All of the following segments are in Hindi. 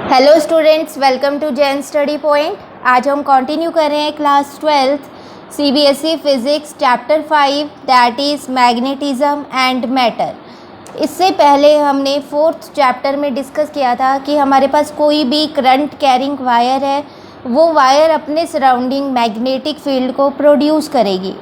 Hello students, welcome to Jain study point. आज हम कंटिन्यू कर रहे हैं class 12 CBSE physics chapter 5 that is magnetism and matter. इससे पहले हमने फोर्थ चैप्टर में डिस्कस किया था कि हमारे पास कोई भी करंट कैरिंग वायर है, वो वायर अपने सराउंडिंग मैग्नेटिक फील्ड को प्रोड्यूस करेगी।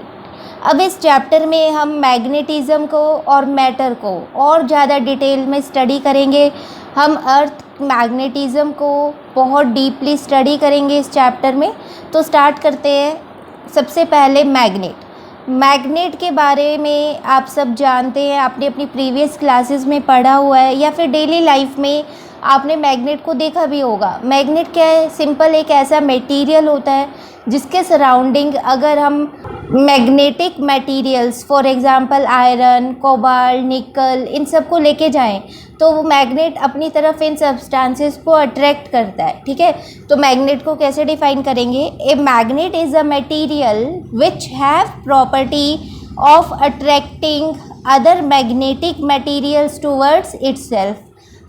अब इस चैप्टर में हम मैग्नेटिज्म को और मैटर को और ज़्यादा डिटेल में स्टडी करेंगे। हम अर्थ मैग्नेटिज्म को बहुत डीपली स्टडी करेंगे इस चैप्टर में। तो स्टार्ट करते हैं। सबसे पहले मैग्नेट के बारे में आप सब जानते हैं, आपने अपनी प्रीवियस क्लासेस में पढ़ा हुआ है या फिर डेली लाइफ में आपने मैग्नेट को देखा भी होगा। मैग्नेट क्या है? सिंपल एक ऐसा मटेरियल होता है जिसके सराउंडिंग अगर हम magnetic materials for example iron, cobalt, निकल, इन सब को लेके जाएं तो वो मैग्नेट अपनी तरफ इन सब्सटेंसेस को अट्रैक्ट करता है। ठीक है, तो मैग्नेट को कैसे डिफाइन करेंगे? A magnet is a material which have property of attracting other magnetic materials towards itself.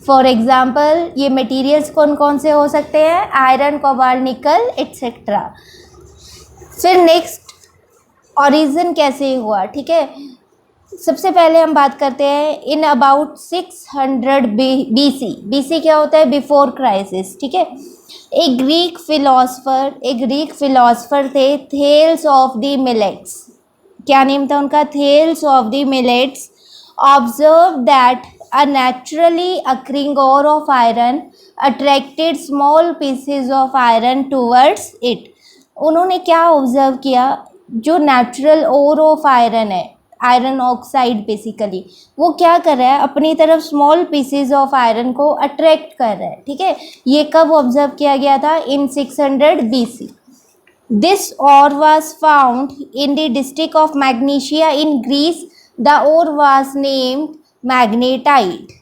For example ये मटेरियल्स कौन कौन से हो सकते हैं? आयरन, कोबाल्ट, निकल एक्सेट्रा। फिर नेक्स्ट, ओरिजिन कैसे हुआ? ठीक है, सबसे पहले हम बात करते हैं इन अबाउट 600 BC क्या होता है? Before crisis. ठीक है, एक ग्रीक फिलोसफर थे, थेल्स ऑफ द मिलेट्स। क्या नेम था उनका? Thales of the millets. Observe that a naturally occurring ore of iron attracted small pieces of iron towards it। उन्होंने क्या ऑब्जर्व किया? जो नेचुरल ओर ऑफ आयरन है, आयरन ऑक्साइड बेसिकली, वो क्या कर रहा है? अपनी तरफ स्मॉल पीसेज ऑफ आयरन को अट्रैक्ट कर रहा है। ठीक है, ये कब ऑब्जर्व किया गया था? In 600 BC। This ore was found in the district of Magnesia in Greece. The ore was named magnetite.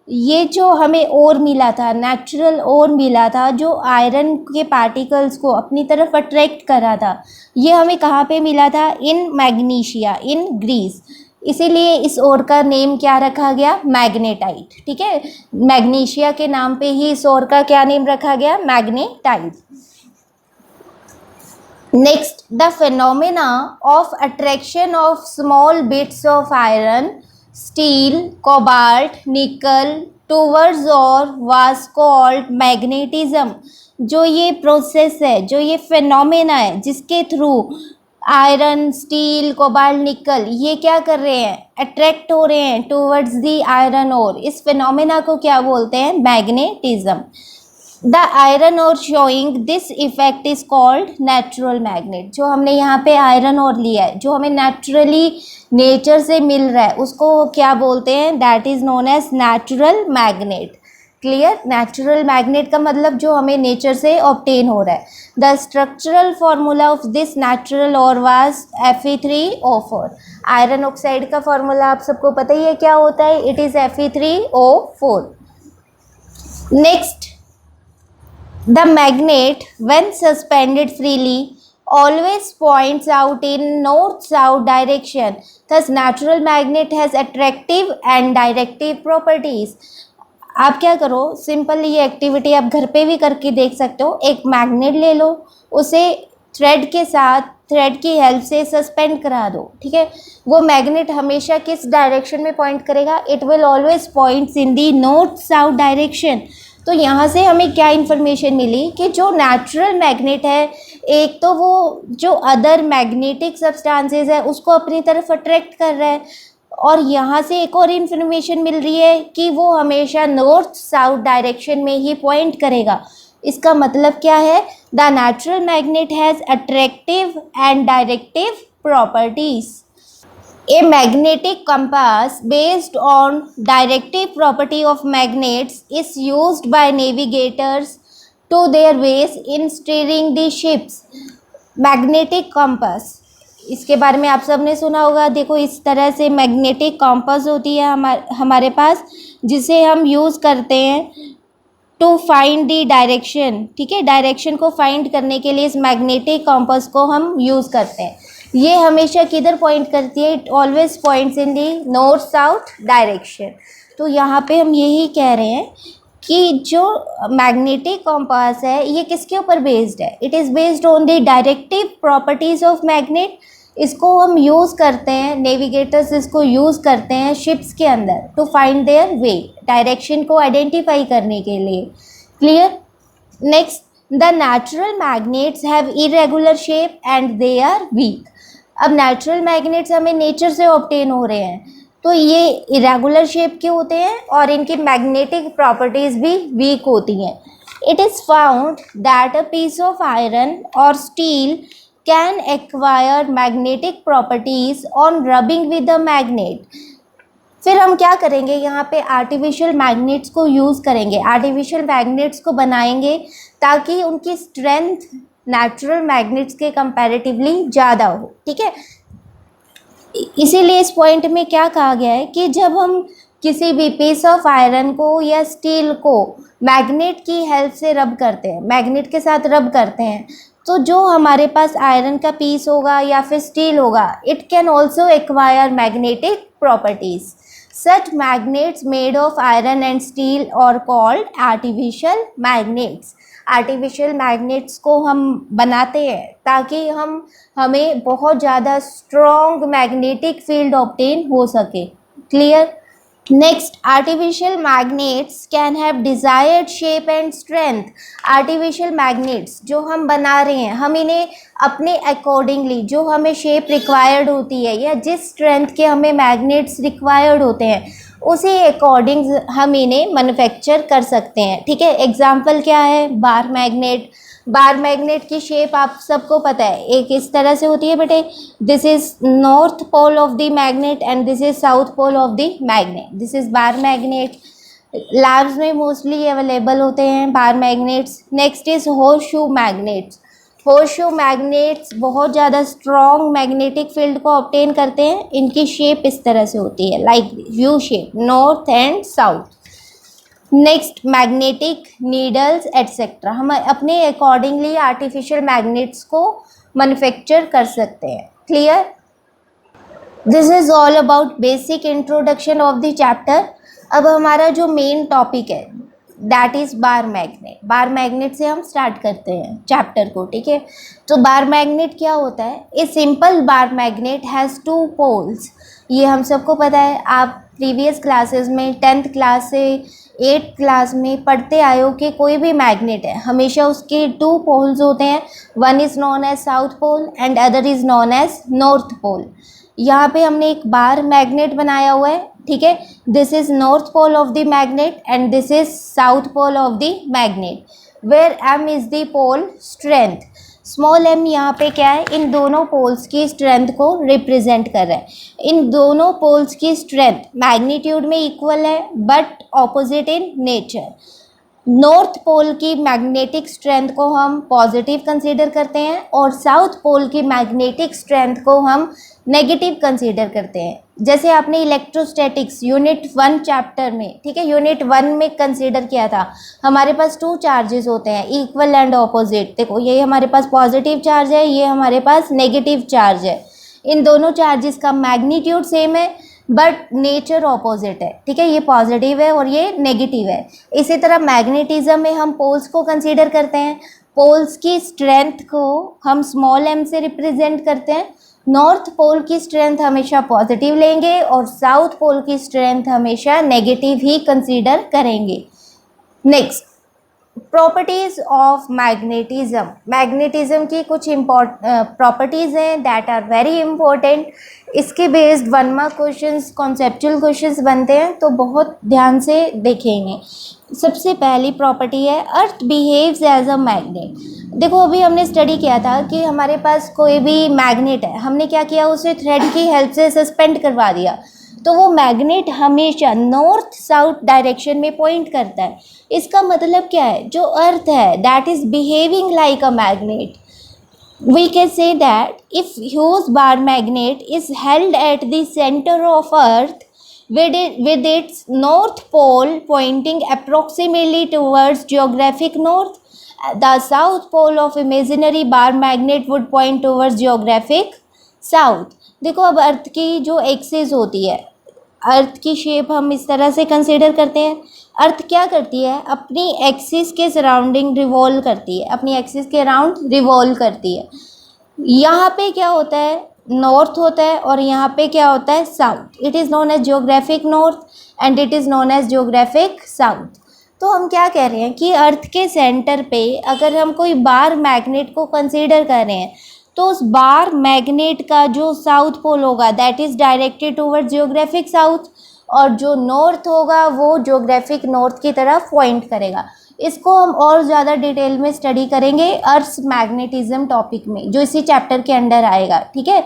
ये जो हमें ओर मिला था, नेचुरल ओर मिला था जो आयरन के पार्टिकल्स को अपनी तरफ अट्रैक्ट कर रहा था, ये हमें कहाँ पे मिला था? इन मैग्नीशिया, इन ग्रीस। इसीलिए इस ओर का नेम क्या रखा गया? मैग्नेटाइट। ठीक है, मैग्नीशिया के नाम पे ही इस ओर का क्या नेम रखा गया? Magnetite. Next, the phenomena of attraction of small bits of iron, steel, cobalt, निकल टूवर्ड्स और वाज कॉल्ड मैग्नेटिज्म। जो ये प्रोसेस है, जो ये फिनोमेना है जिसके थ्रू आयरन, स्टील, कोबाल्ट, निकल ये क्या कर रहे हैं? अट्रैक्ट हो रहे हैं टूवर्ड्स दी आयरन ओर। इस फिनोमेना को क्या बोलते हैं? मैग्नेटिज्म। द आयरन और showing this effect is called natural magnet. जो हमने यहाँ पे आयरन और लिया है, जो हमें नेचुरली नेचर से मिल रहा है, उसको क्या बोलते हैं? That is known as natural magnet. Clear? Natural magnet का मतलब जो हमें नेचर से ऑब्टेन हो रहा है। The structural formula of this natural और वाज Fe3O4। आयरन ऑक्साइड का फॉर्मूला आप सबको पता ही है क्या होता है? It is Fe3O4। Next, the magnet when suspended freely always points out in north-south direction. Thus natural magnet has attractive and directive properties. आप क्या करो, सिंपल ये एक्टिविटी आप घर पे भी करके देख सकते हो। एक मैग्नेट ले लो, उसे थ्रेड के साथ, थ्रेड की हेल्प से सस्पेंड करा दो। ठीक है, वो मैग्नेट हमेशा किस डायरेक्शन में पॉइंट करेगा? It will always points in the north south direction. तो यहाँ से हमें क्या इन्फॉर्मेशन मिली कि जो नेचुरल मैग्नेट है, एक तो वो जो अदर मैग्नेटिक सब्सटेंसेस है उसको अपनी तरफ अट्रैक्ट कर रहा है, और यहाँ से एक और इन्फॉर्मेशन मिल रही है कि वो हमेशा नॉर्थ साउथ डायरेक्शन में ही पॉइंट करेगा। इसका मतलब क्या है? The natural magnet has attractive and directive properties. A magnetic compass based on directive property of magnets is used by navigators to their ways in steering the ships। Magnetic compass, इसके बारे में आप सब ने सुना होगा। देखो, इस तरह से मैग्नेटिक कॉम्पास होती है हमारे पास, जिसे हम यूज़ करते हैं टू फाइंड दी डायरेक्शन। ठीक है, डायरेक्शन को फाइंड करने के लिए इस मैग्नेटिक कॉम्पास को हम यूज़ करते हैं। ये हमेशा किधर पॉइंट करती है? It always points in the north south direction. तो यहाँ पे हम यही कह रहे हैं कि जो मैग्नेटिक कंपास है ये किसके ऊपर बेस्ड है, it is based on the directive properties of magnet. इसको हम यूज़ करते हैं, नेविगेटर्स इसको यूज़ करते हैं शिप्स के अंदर to find their way, direction को आइडेंटिफाई करने के लिए। Clear. Next, the natural magnets have irregular shape and they are weak. अब नेचुरल मैग्नेट्स हमें नेचर से ऑब्टेन हो रहे हैं, तो ये इरेगुलर शेप के होते हैं और इनकी मैग्नेटिक प्रॉपर्टीज भी वीक होती हैं। It is found that a piece of iron और steel can acquire magnetic properties on rubbing with the magnet. फिर हम क्या करेंगे, यहाँ पे आर्टिफिशियल मैग्नेट्स को यूज़ करेंगे, आर्टिफिशियल मैग्नेट्स को बनाएंगे ताकि उनकी स्ट्रेंथ नेचुरल मैग्नेट्स के कंपैरेटिवली ज़्यादा हो। ठीक है, इसीलिए इस पॉइंट में क्या कहा गया है कि जब हम किसी भी पीस ऑफ आयरन को या स्टील को मैग्नेट की हेल्प से रब करते हैं, मैग्नेट के साथ रब करते हैं, तो जो हमारे पास आयरन का पीस होगा या फिर स्टील होगा, it can also acquire magnetic properties. Such magnets made of iron and steel are called artificial magnets. Artificial magnets को हम बनाते हैं ताकि हमें बहुत ज़्यादा स्ट्रॉन्ग मैग्नेटिक फील्ड ऑब्टेन हो सके। Clear. Next, artificial magnets can have desired shape and strength. Artificial magnets जो हम बना रहे हैं, हम इन्हें अपने अकॉर्डिंगली, जो हमें शेप रिक्वायर्ड होती है या जिस स्ट्रेंथ के हमें मैग्नेट्स रिक्वायर्ड होते हैं, उसी अकॉर्डिंग हम इन्हें मैन्युफैक्चर कर सकते हैं। ठीक है, एग्जाम्पल क्या है, बार मैग्नेट। बार मैग्नेट की शेप आप सबको पता है, एक इस तरह से होती है बेटे, this is north pole of the magnet and this is south pole of the magnet, this is bar magnet. Labs में मोस्टली अवेलेबल होते हैं bar magnets. Next is horseshoe magnets. Horseshoe magnets बहुत ज़्यादा स्ट्रॉन्ग मैग्नेटिक फील्ड को ऑब्टेन करते हैं। इनकी शेप इस तरह से होती है, like U shape, north and south. Next, magnetic needles etcetera. हम अपने अकॉर्डिंगली आर्टिफिशियल मैग्नेट्स को मैन्युफैक्चर कर सकते हैं। Clear. This is all about basic introduction of the chapter. अब हमारा जो मेन टॉपिक है that is bar magnet. Bar magnet से हम स्टार्ट करते हैं चैप्टर को। ठीक है, तो बार मैग्नेट क्या होता है, a simple bar magnet has two poles. ये हम सबको पता है, आप प्रीवियस क्लासेस में 10th क्लास से 8th क्लास में पढ़ते आए हो कि कोई भी मैग्नेट है हमेशा उसके 2 पोल्स होते हैं, one is known as south pole and other is known as north pole. यहाँ पे हमने एक बार मैग्नेट बनाया हुआ है। ठीक है, this is north pole of the magnet and this is south pole of the magnet, where m is the pole strength. Small m यहाँ पे क्या है, इन दोनों पोल्स की स्ट्रेंथ को रिप्रेजेंट कर रहा है। इन दोनों पोल्स की स्ट्रेंथ मैग्नीट्यूड में इक्वल है but opposite in nature. North pole की मैग्नेटिक स्ट्रेंथ को हम पॉजिटिव कंसीडर करते हैं और साउथ पोल की मैग्नेटिक स्ट्रेंथ को हम नेगेटिव कंसीडर करते हैं। जैसे आपने इलेक्ट्रोस्टैटिक्स यूनिट 1 चैप्टर में, ठीक है, यूनिट 1 में कंसीडर किया था, हमारे पास 2 चार्जेस होते हैं, इक्वल एंड ऑपोजिट। देखो, ये हमारे पास पॉजिटिव चार्ज है, ये हमारे पास नेगेटिव चार्ज है। इन दोनों चार्जेस का मैग्नीट्यूड सेम है बट नेचर ऑपोजिट है। ठीक है, ये पॉजिटिव है और ये नेगेटिव है। इसी तरह मैग्नेटिज्म में हम पोल्स को कंसीडर करते हैं, पोल्स की स्ट्रेंथ को हम स्मॉल एम से रिप्रेजेंट करते हैं। नॉर्थ पोल की स्ट्रेंथ हमेशा पॉजिटिव लेंगे और साउथ पोल की स्ट्रेंथ हमेशा नेगेटिव ही कंसीडर करेंगे। Next, properties of magnetism. Magnetism की कुछ प्रॉपर्टीज़ हैं दैट आर वेरी इंपॉर्टेंट। इसके based 1 mark questions, conceptual questions बनते हैं, तो बहुत ध्यान से देखेंगे। सबसे पहली प्रॉपर्टी है अर्थ बिहेव्स एज अ मैग्नेट। देखो, अभी हमने स्टडी किया था कि हमारे पास कोई भी मैग्नेट है, हमने क्या किया, उसे थ्रेड की हेल्प से सस्पेंड करवा दिया, तो वो मैग्नेट हमेशा नॉर्थ साउथ डायरेक्शन में पॉइंट करता है। इसका मतलब क्या है, जो अर्थ है that is behaving like a magnet. We can say that if huge bar magnet is held at the center of Earth with its north pole pointing approximately towards geographic north, the south pole of imaginary bar magnet would point towards geographic south। देखो, अब अर्थ की जो एक्सिस होती है, अर्थ की शेप हम इस तरह से कंसीडर करते हैं। अर्थ क्या करती है, अपनी एक्सिस के सराउंडिंग रिवॉल्व करती है, अपनी एक्सिस के अराउंड रिवॉल्व करती है। यहाँ पे क्या होता है, नॉर्थ होता है, और यहाँ पे क्या होता है, south. It is known as geographic north and it is known as geographic south. तो हम क्या कह रहे हैं कि अर्थ के सेंटर पे अगर हम कोई बार मैग्नेट को कंसीडर कर रहे हैं, तो उस बार मैग्नेट का जो साउथ पोल होगा that is directed towards geographic south, और जो नॉर्थ होगा वो जियोग्राफिक नॉर्थ की तरफ पॉइंट करेगा। इसको हम और ज़्यादा डिटेल में स्टडी करेंगे अर्थ्स मैग्नेटिज्म टॉपिक में, जो इसी चैप्टर के अंडर आएगा, ठीक है।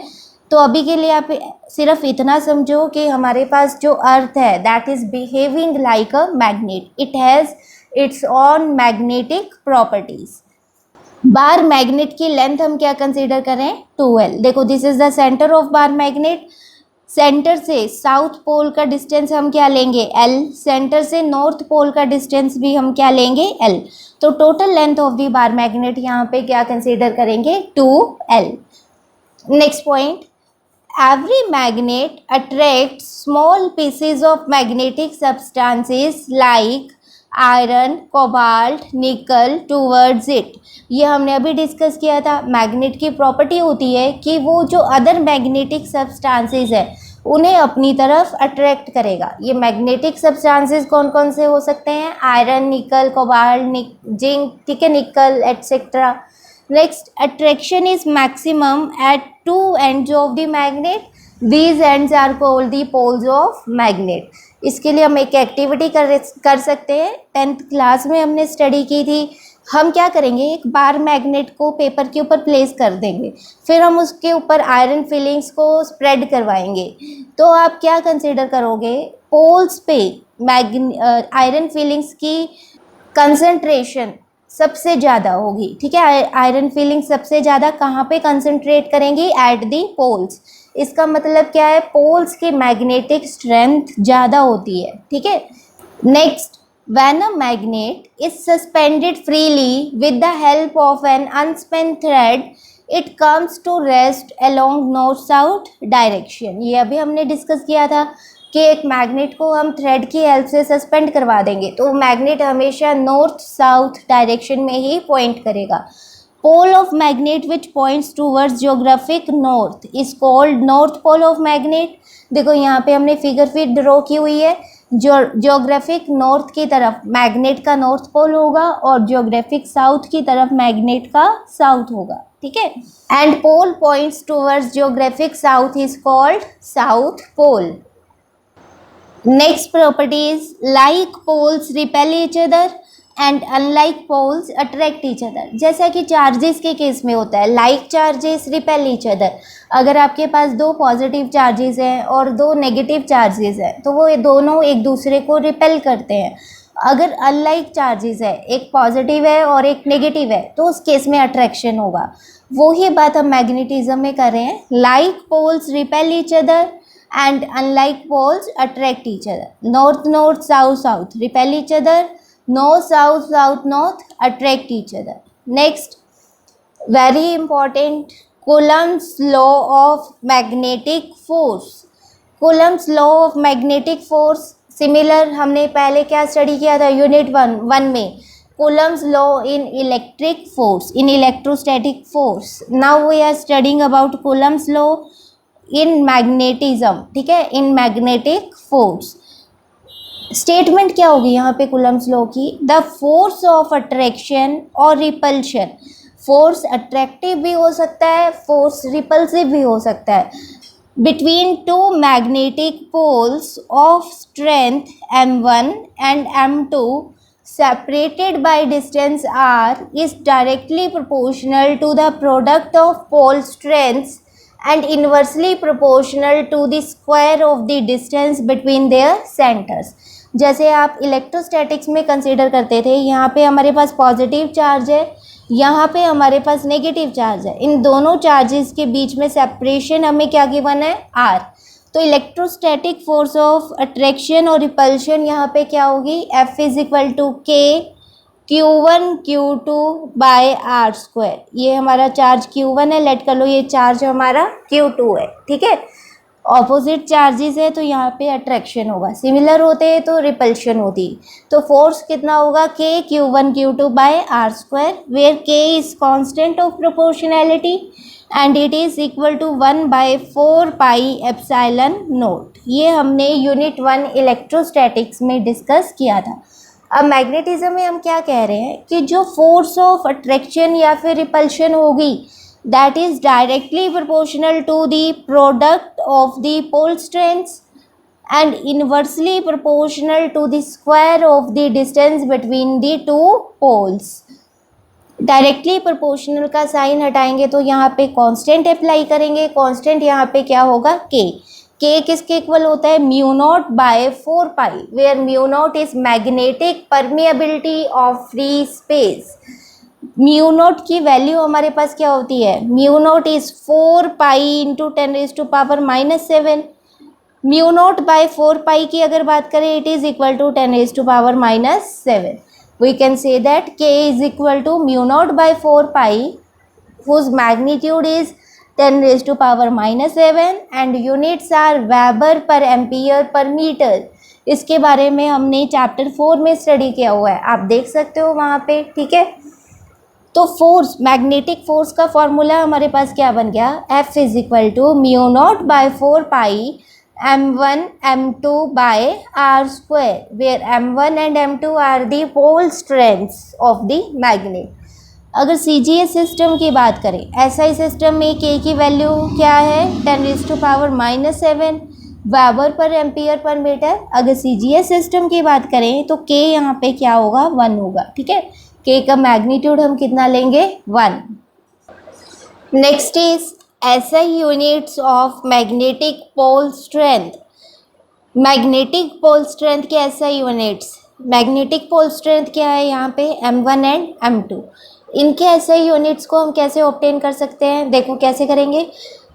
तो अभी के लिए आप सिर्फ इतना समझो कि हमारे पास जो अर्थ है that is behaving like a magnet, it has its on magnetic properties. Bar magnet की लेंथ हम क्या कंसीडर करें, 2L। देखो this is the centre of bar magnet, centre से साउथ पोल का डिस्टेंस हम क्या लेंगे, L। सेंटर से नॉर्थ पोल का डिस्टेंस भी हम क्या लेंगे, L। तो total length of the bar magnet यहाँ पे क्या कंसीडर करेंगे, 2L। Next point, every magnet attracts small pieces of magnetic substances like iron, cobalt, निकल टूवर्ड्स इट। ये हमने अभी डिस्कस किया था। मैग्नेट की प्रॉपर्टी होती है कि वो जो अदर मैग्नेटिक सब्सटेंसेस है उन्हें अपनी तरफ अट्रैक्ट करेगा। ये मैग्नेटिक सब्सटेंसेस कौन कौन से हो सकते हैं, आयरन, निकल, कोबाल्ट, जिंक, ठीक है, निकल etcetera. Next, attraction is maximum at two ends of the magnet. These ends are called the poles of magnet. इसके लिए हम एक एक्टिविटी कर सकते हैं, 10th क्लास में हमने स्टडी की थी। हम क्या करेंगे, एक बार मैग्नेट को पेपर के ऊपर प्लेस कर देंगे, फिर हम उसके ऊपर आयरन फिलिंग्स को स्प्रेड करवाएंगे। तो आप क्या कंसिडर करोगे, पोल्स पे आयरन फिलिंग्स की कंसंट्रेशन सबसे ज़्यादा होगी, ठीक है। आयरन फिलिंग सबसे ज़्यादा कहाँ पे कंसंट्रेट करेंगी, एट दी पोल्स। इसका मतलब क्या है, पोल्स की मैग्नेटिक स्ट्रेंथ ज़्यादा होती है, ठीक है। Next, when a magnet is suspended freely with the help of an unspun thread it comes to rest along north south direction. ये अभी हमने डिस्कस किया था कि एक मैग्नेट को हम थ्रेड की हेल्प से सस्पेंड करवा देंगे तो मैग्नेट हमेशा नॉर्थ साउथ डायरेक्शन में ही पॉइंट करेगा। Pole of magnet which points towards geographic north is called north pole of magnet. देखो यहाँ पे हमने फिगर फिर ड्रॉ की हुई है, जियोग्राफिक नॉर्थ की तरफ मैग्नेट का नॉर्थ पोल होगा और जियोग्राफिक साउथ की तरफ मैग्नेट का साउथ होगा, ठीक है। And pole points towards geographic south is called south pole. Next property is like poles repel each other and unlike poles attract each other। जैसा कि चार्जेस के केस में होता है, like charges repel each other। अगर आपके पास दो पॉजिटिव चार्जेस हैं और दो नेगेटिव चार्जेस हैं तो वो दोनों एक दूसरे को रिपेल करते हैं। अगर अनलाइक चार्जेस है, एक पॉजिटिव है और एक नेगेटिव है, तो उस केस में अट्रैक्शन होगा। वही बात हम मैग्नेटिज्म में कर रहे हैं, like poles repel each other and unlike poles attract each other. North north south south repel each other, north south south north attract each other. Next, very important, Coulomb's law of magnetic force। Coulomb's law of magnetic force similar हमने पहले क्या स्टडी किया था, यूनिट वन में, Coulomb's law in electric force, in electrostatic force। Now we are studying about Coulomb's law in magnetism, ठीक है, इन मैग्नेटिक फोर्स। स्टेटमेंट क्या होगी यहाँ पे कूलम्स लॉ की, द फोर्स ऑफ अट्रैक्शन और रिपल्शन। फोर्स अट्रैक्टिव भी हो सकता है, फोर्स रिपल्सिव भी हो सकता है, between two magnetic poles of strength m1 and m2 separated by distance r is directly proportional to the product of pole strengths and inversely proportional to the square of the distance between their centers। जैसे आप इलेक्ट्रोस्टैटिक्स में कंसीडर करते थे, यहाँ पे हमारे पास पॉजिटिव चार्ज है, यहाँ पे हमारे पास नेगेटिव चार्ज है, इन दोनों चार्जेस के बीच में सेपरेशन हमें क्या गिवन है, r। तो इलेक्ट्रोस्टैटिक फोर्स ऑफ अट्रैक्शन और रिपल्शन यहाँ पे क्या होगी, F is equal to K Q1 Q2 by r square. ये हमारा चार्ज Q1 है, लेट कर लो ये चार्ज हमारा Q2 है, ठीक है। ऑपोजिट चार्जेस है तो यहाँ पे अट्रैक्शन होगा, सिमिलर होते हैं तो रिपल्शन होती। तो फोर्स कितना होगा, K Q1 Q2 by r square, where K is constant of proportionality and it is equal to 1/4 pi epsilon naught. ये हमने यूनिट 1 इलेक्ट्रोस्टैटिक्स में डिस्कस किया था। अब मैग्नेटिज्म में हम क्या कह रहे हैं कि जो फोर्स ऑफ अट्रैक्शन या फिर रिपल्शन होगी that is directly proportional to the product of the pole strengths and inversely proportional to the square of the distance between the two poles। Directly proportional का साइन हटाएंगे तो यहाँ पे कांस्टेंट अप्लाई करेंगे, कांस्टेंट यहाँ पे क्या होगा, के किसके इक्वल होता है, mu naught by 4 pi, where mu naught is magnetic permeability of free space. Mu naught की वैल्यू हमारे पास क्या होती है, mu naught is 4 pi into 10⁻⁻⁷। Mu naught by 4 pi की अगर बात करें it is equal to 10⁻⁻7। We can say that K is equal to mu naught by 4 pi whose magnitude is 10⁻⁻7 and units are Weber per ampere per meter। इसके बारे में हमने चैप्टर 4 में स्टडी किया हुआ है, आप देख सकते हो वहाँ पे, ठीक है। तो फोर्स, मैग्नेटिक फोर्स का फॉर्मूला हमारे पास क्या बन गया, F is equal to mu naught by 4 pi m1 m2 by r square, where m1 and m2 are the pole strengths of the magnet. अगर CGS सिस्टम की बात करें, SI सिस्टम में K की वैल्यू क्या है, 10⁻⁻7 weber per ampere per metre. अगर CGS सिस्टम की बात करें तो K यहाँ पे क्या होगा, 1 होगा, ठीक है। K का मैग्नीट्यूड हम कितना लेंगे, 1। Next is SI units of magnetic pole strength. Magnetic pole strength के SI units, magnetic pole strength क्या है यहाँ पे, m1 एंड m2। इनके SI यूनिट्स को हम कैसे ऑब्टेन कर सकते हैं, देखो कैसे करेंगे।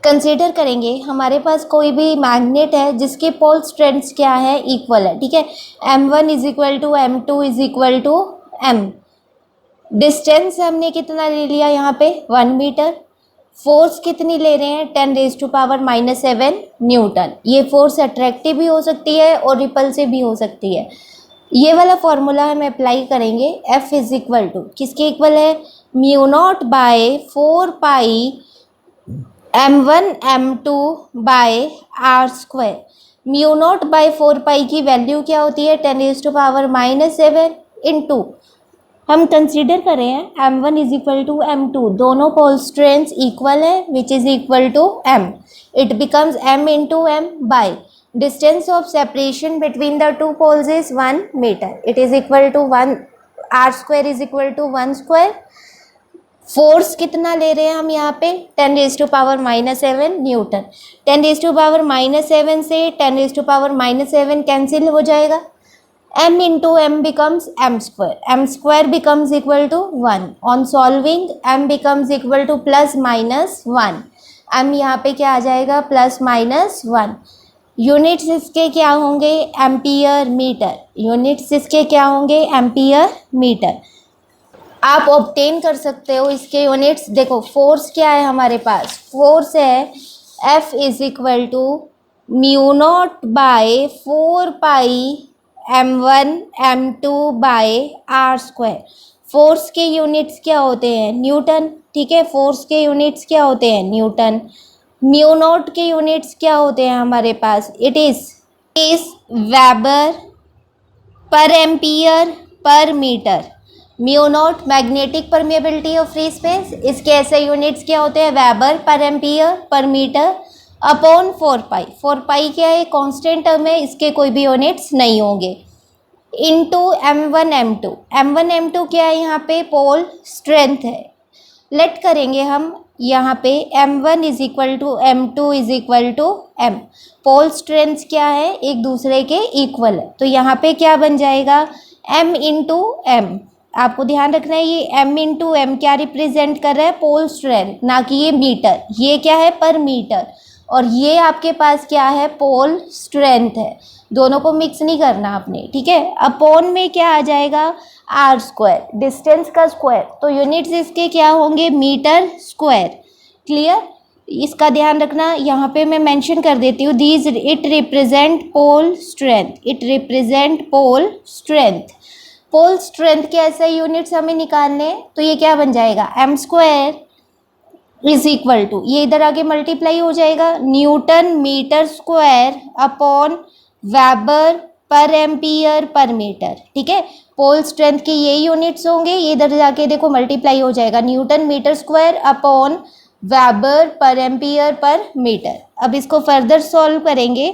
कंसीडर करेंगे हमारे पास कोई भी मैग्नेट है जिसके पोल स्ट्रेंथ्स क्या है, इक्वल है, ठीक है। m1 is equal to m2 is equal to m। Distance हमने कितना ले लिया यहाँ पे, 1 मीटर। फोर्स कितनी ले रहे हैं, 10⁻⁻7 न्यूटन। ये फोर्स अट्रैक्टिव भी हो सकती है और रिपल्सिव भी हो सकती है। ये वाला फॉर्मूला हम अप्लाई करेंगे, F इज इक्वल टू किसके इक्वल है, mu naught by 4 pi m1 m2 by r square. Mu naught by 4 pi की वैल्यू क्या होती है, 10⁻⁻7 इंटू, हम कंसीडर कर रहे हैं m1 is equal to m2, दोनों पोल स्ट्रेंथ्स इक्वल है which is equal to m। It becomes m into m by distance of separation between the two poles is 1 meter, it is equal to 1, r square is equal to 1 square। Force कितना ले रहे हैं हम यहाँ पे, 10⁻⁻7 न्यूटन। 10⁻⁻7 से 10⁻⁻7 कैंसिल हो जाएगा, m into m becomes m square becomes equal to 1। on solving m becomes equal to +-1, m यहाँ पे क्या आ जाएगा, +-1। यूनिट्स इसके क्या होंगे, एम्पियर मीटर। यूनिट्स इसके क्या होंगे, एम्पियर मीटर। आप ऑब्टेन कर सकते हो इसके यूनिट्स। देखो फोर्स क्या है हमारे पास, फोर्स है F is equal to mu naught by 4 pi m1 m2 by r square. Force के यूनिट्स क्या होते हैं, न्यूटन, ठीक है। फोर्स के यूनिट्स क्या होते हैं, न्यूटन। म्यू नॉट के यूनिट्स क्या होते हैं हमारे पास, it is weber per ampere per meter. Mu naught magnetic permeability of free space, इसके ऐसे यूनिट्स क्या होते हैं, weber per ampere per metre upon 4 पाई। 4 पाई क्या है, कांस्टेंट टर्म है, इसके कोई भी यूनिट्स नहीं होंगे, into m1 m2। m1 m2 क्या है यहाँ पे, पोल स्ट्रेंथ है। लेट करेंगे हम यहाँ पे m1 is equal to m2 is equal to m। Pole strength क्या है, एक दूसरे के इक्वल है, तो यहाँ पे क्या बन जाएगा, m इंटू m। आपको ध्यान रखना है ये m इंटू m क्या रिप्रेजेंट कर रहा है, पोल स्ट्रेंथ, ना कि ये मीटर। ये क्या है, पर मीटर, और ये आपके पास क्या है, पोल स्ट्रेंथ है। दोनों को मिक्स नहीं करना आपने, ठीक है। अपॉन में क्या आ जाएगा, आर स्क्वायर, डिस्टेंस का स्क्वायर, तो यूनिट्स इसके क्या होंगे, मीटर स्क्वायर। क्लियर। इसका ध्यान रखना, यहाँ पे मैं मेंशन कर देती हूँ, these it represent pole strength, it represent pole strength. Pole strength के ऐसे यूनिट्स हमें निकालने, तो ये क्या बन जाएगा, m square is equal to, ये इधर आगे मल्टीप्लाई हो जाएगा, newton metre square upon weber per ampere per metre. ठीक है, पोल स्ट्रेंथ के ये यूनिट्स होंगे, ये इधर जाके देखो मल्टीप्लाई हो जाएगा, newton metre square upon weber per ampere per metre. अब इसको फर्दर सॉल्व करेंगे,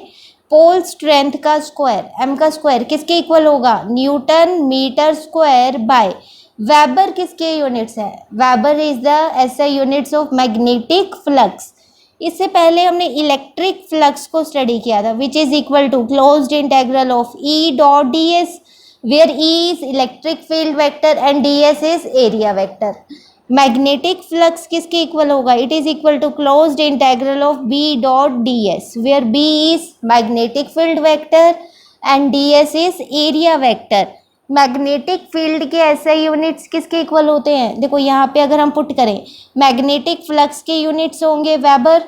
पोल स्ट्रेंथ का स्क्वायर, एम का स्क्वायर किसके इक्वल होगा, newton metre square by weber किसके यूनिट्स है, weber is the SI units of magnetic flux. इससे पहले हमने इलेक्ट्रिक फ्लक्स को स्टडी किया था, which is equal to closed integral of E dot D S, where E is electric field vector and D S is area vector. Magnetic flux किसके इक्वल होगा, it is equal to closed integral of B dot D S, where B is magnetic field vector and D S is area vector. Magnetic field के ऐसे यूनिट्स किसके इक्वल होते हैं, देखो यहाँ पे अगर हम पुट करें, मैग्नेटिक फ्लक्स के यूनिट्स होंगे वेबर,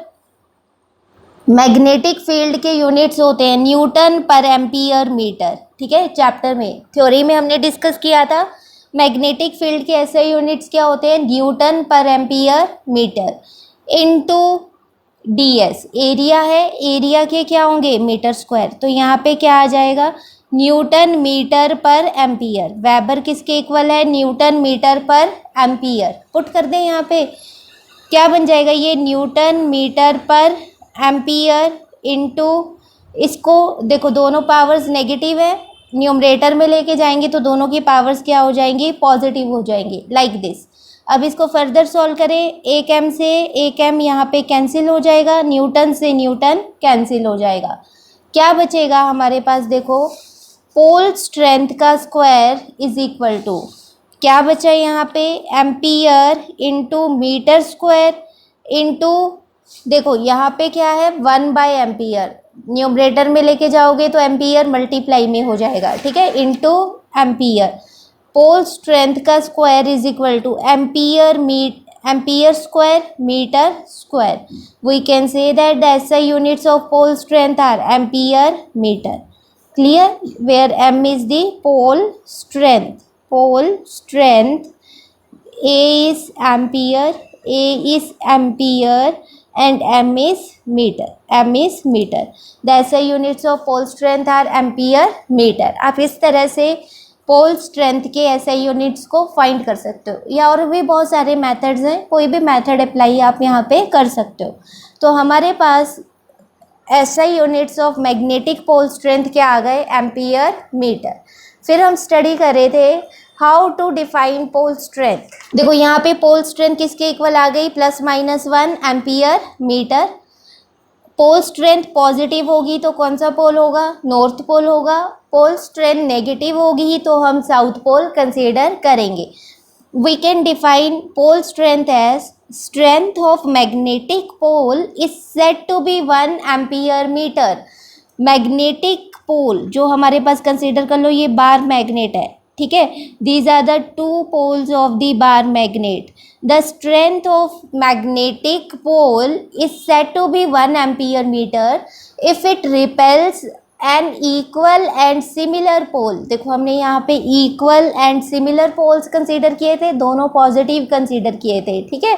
मैग्नेटिक फील्ड के यूनिट्स होते हैं न्यूटन पर एम्पियर मीटर। ठीक है, चैप्टर में थ्योरी में हमने डिस्कस किया था मैग्नेटिक फील्ड के ऐसे यूनिट्स क्या होते हैं, newton per ampere metre into DS, area है, एरिया के क्या होंगे, मीटर स्क्वायर, तो यहाँ पे क्या आ जाएगा, न्यूटन मीटर पर एम्पियर, वेबर किसके इक्वल है, न्यूटन मीटर पर एम्पियर। पुट कर दें यहाँ पे, क्या बन जाएगा ये, न्यूटन मीटर पर एम्पियर इनटू, इसको देखो दोनों पावर्स नेगेटिव है, न्यूमरेटर में लेके जाएंगे तो दोनों की पावर्स क्या हो जाएंगी, पॉजिटिव हो जाएंगी, लाइक दिस। अब इसको फर्दर सॉल्व करें, एक एम से एक एम यहाँ पे कैंसिल हो जाएगा, न्यूटन से न्यूटन कैंसिल हो जाएगा, क्या बचेगा हमारे पास, देखो पोल स्ट्रेंथ का स्क्वायर इज इक्वल टू, क्या बचा यहाँ पे, ampere into metre square into, देखो यहाँ पे क्या है 1/एम्पियर, न्यूमरेटर में लेके जाओगे तो एम्पियर मल्टीप्लाई में हो जाएगा, ठीक है, इंटू एम्पियर। पोल स्ट्रेंथ का square is equal to ampere square metre square. We can say that the SI units of pole strength are ampere metre. Clear, where m is the pole strength, pole strength, A is ampere, A is ampere and m is meter, m is meter. The SI units of pole strength are ampere meter. आप इस तरह से पोल स्ट्रेंथ के SI यूनिट्स को फाइंड कर सकते हो, या और भी बहुत सारे मेथड्स हैं, कोई भी मेथड अप्लाई आप यहाँ पे कर सकते हो। तो हमारे पास SI units of magnetic pole strength क्या आ गए, एम्पियर मीटर। फिर हम स्टडी कर रहे थे how to define pole strength. देखो यहाँ पे पोल स्ट्रेंथ किसके इक्वल आ गई, +-1 ampere metre. Pole strength positive होगी तो कौन सा पोल होगा, नॉर्थ पोल होगा। पोल स्ट्रेंथ नेगेटिव होगी तो हम साउथ पोल कंसीडर करेंगे। We can define pole strength as strength of magnetic pole is said to be 1 ampere meter. Magnetic pole जो हमारे पास कंसीडर कर लो, ये बार मैग्नेट है, ठीक है, these are the two poles of the bar magnet. The strength of magnetic pole is said to be 1 ampere meter if it repels an equal and similar pole. देखो हमने यहाँ पे equal and similar poles consider किए थे, दोनों पॉजिटिव कंसीडर किए थे, ठीक है।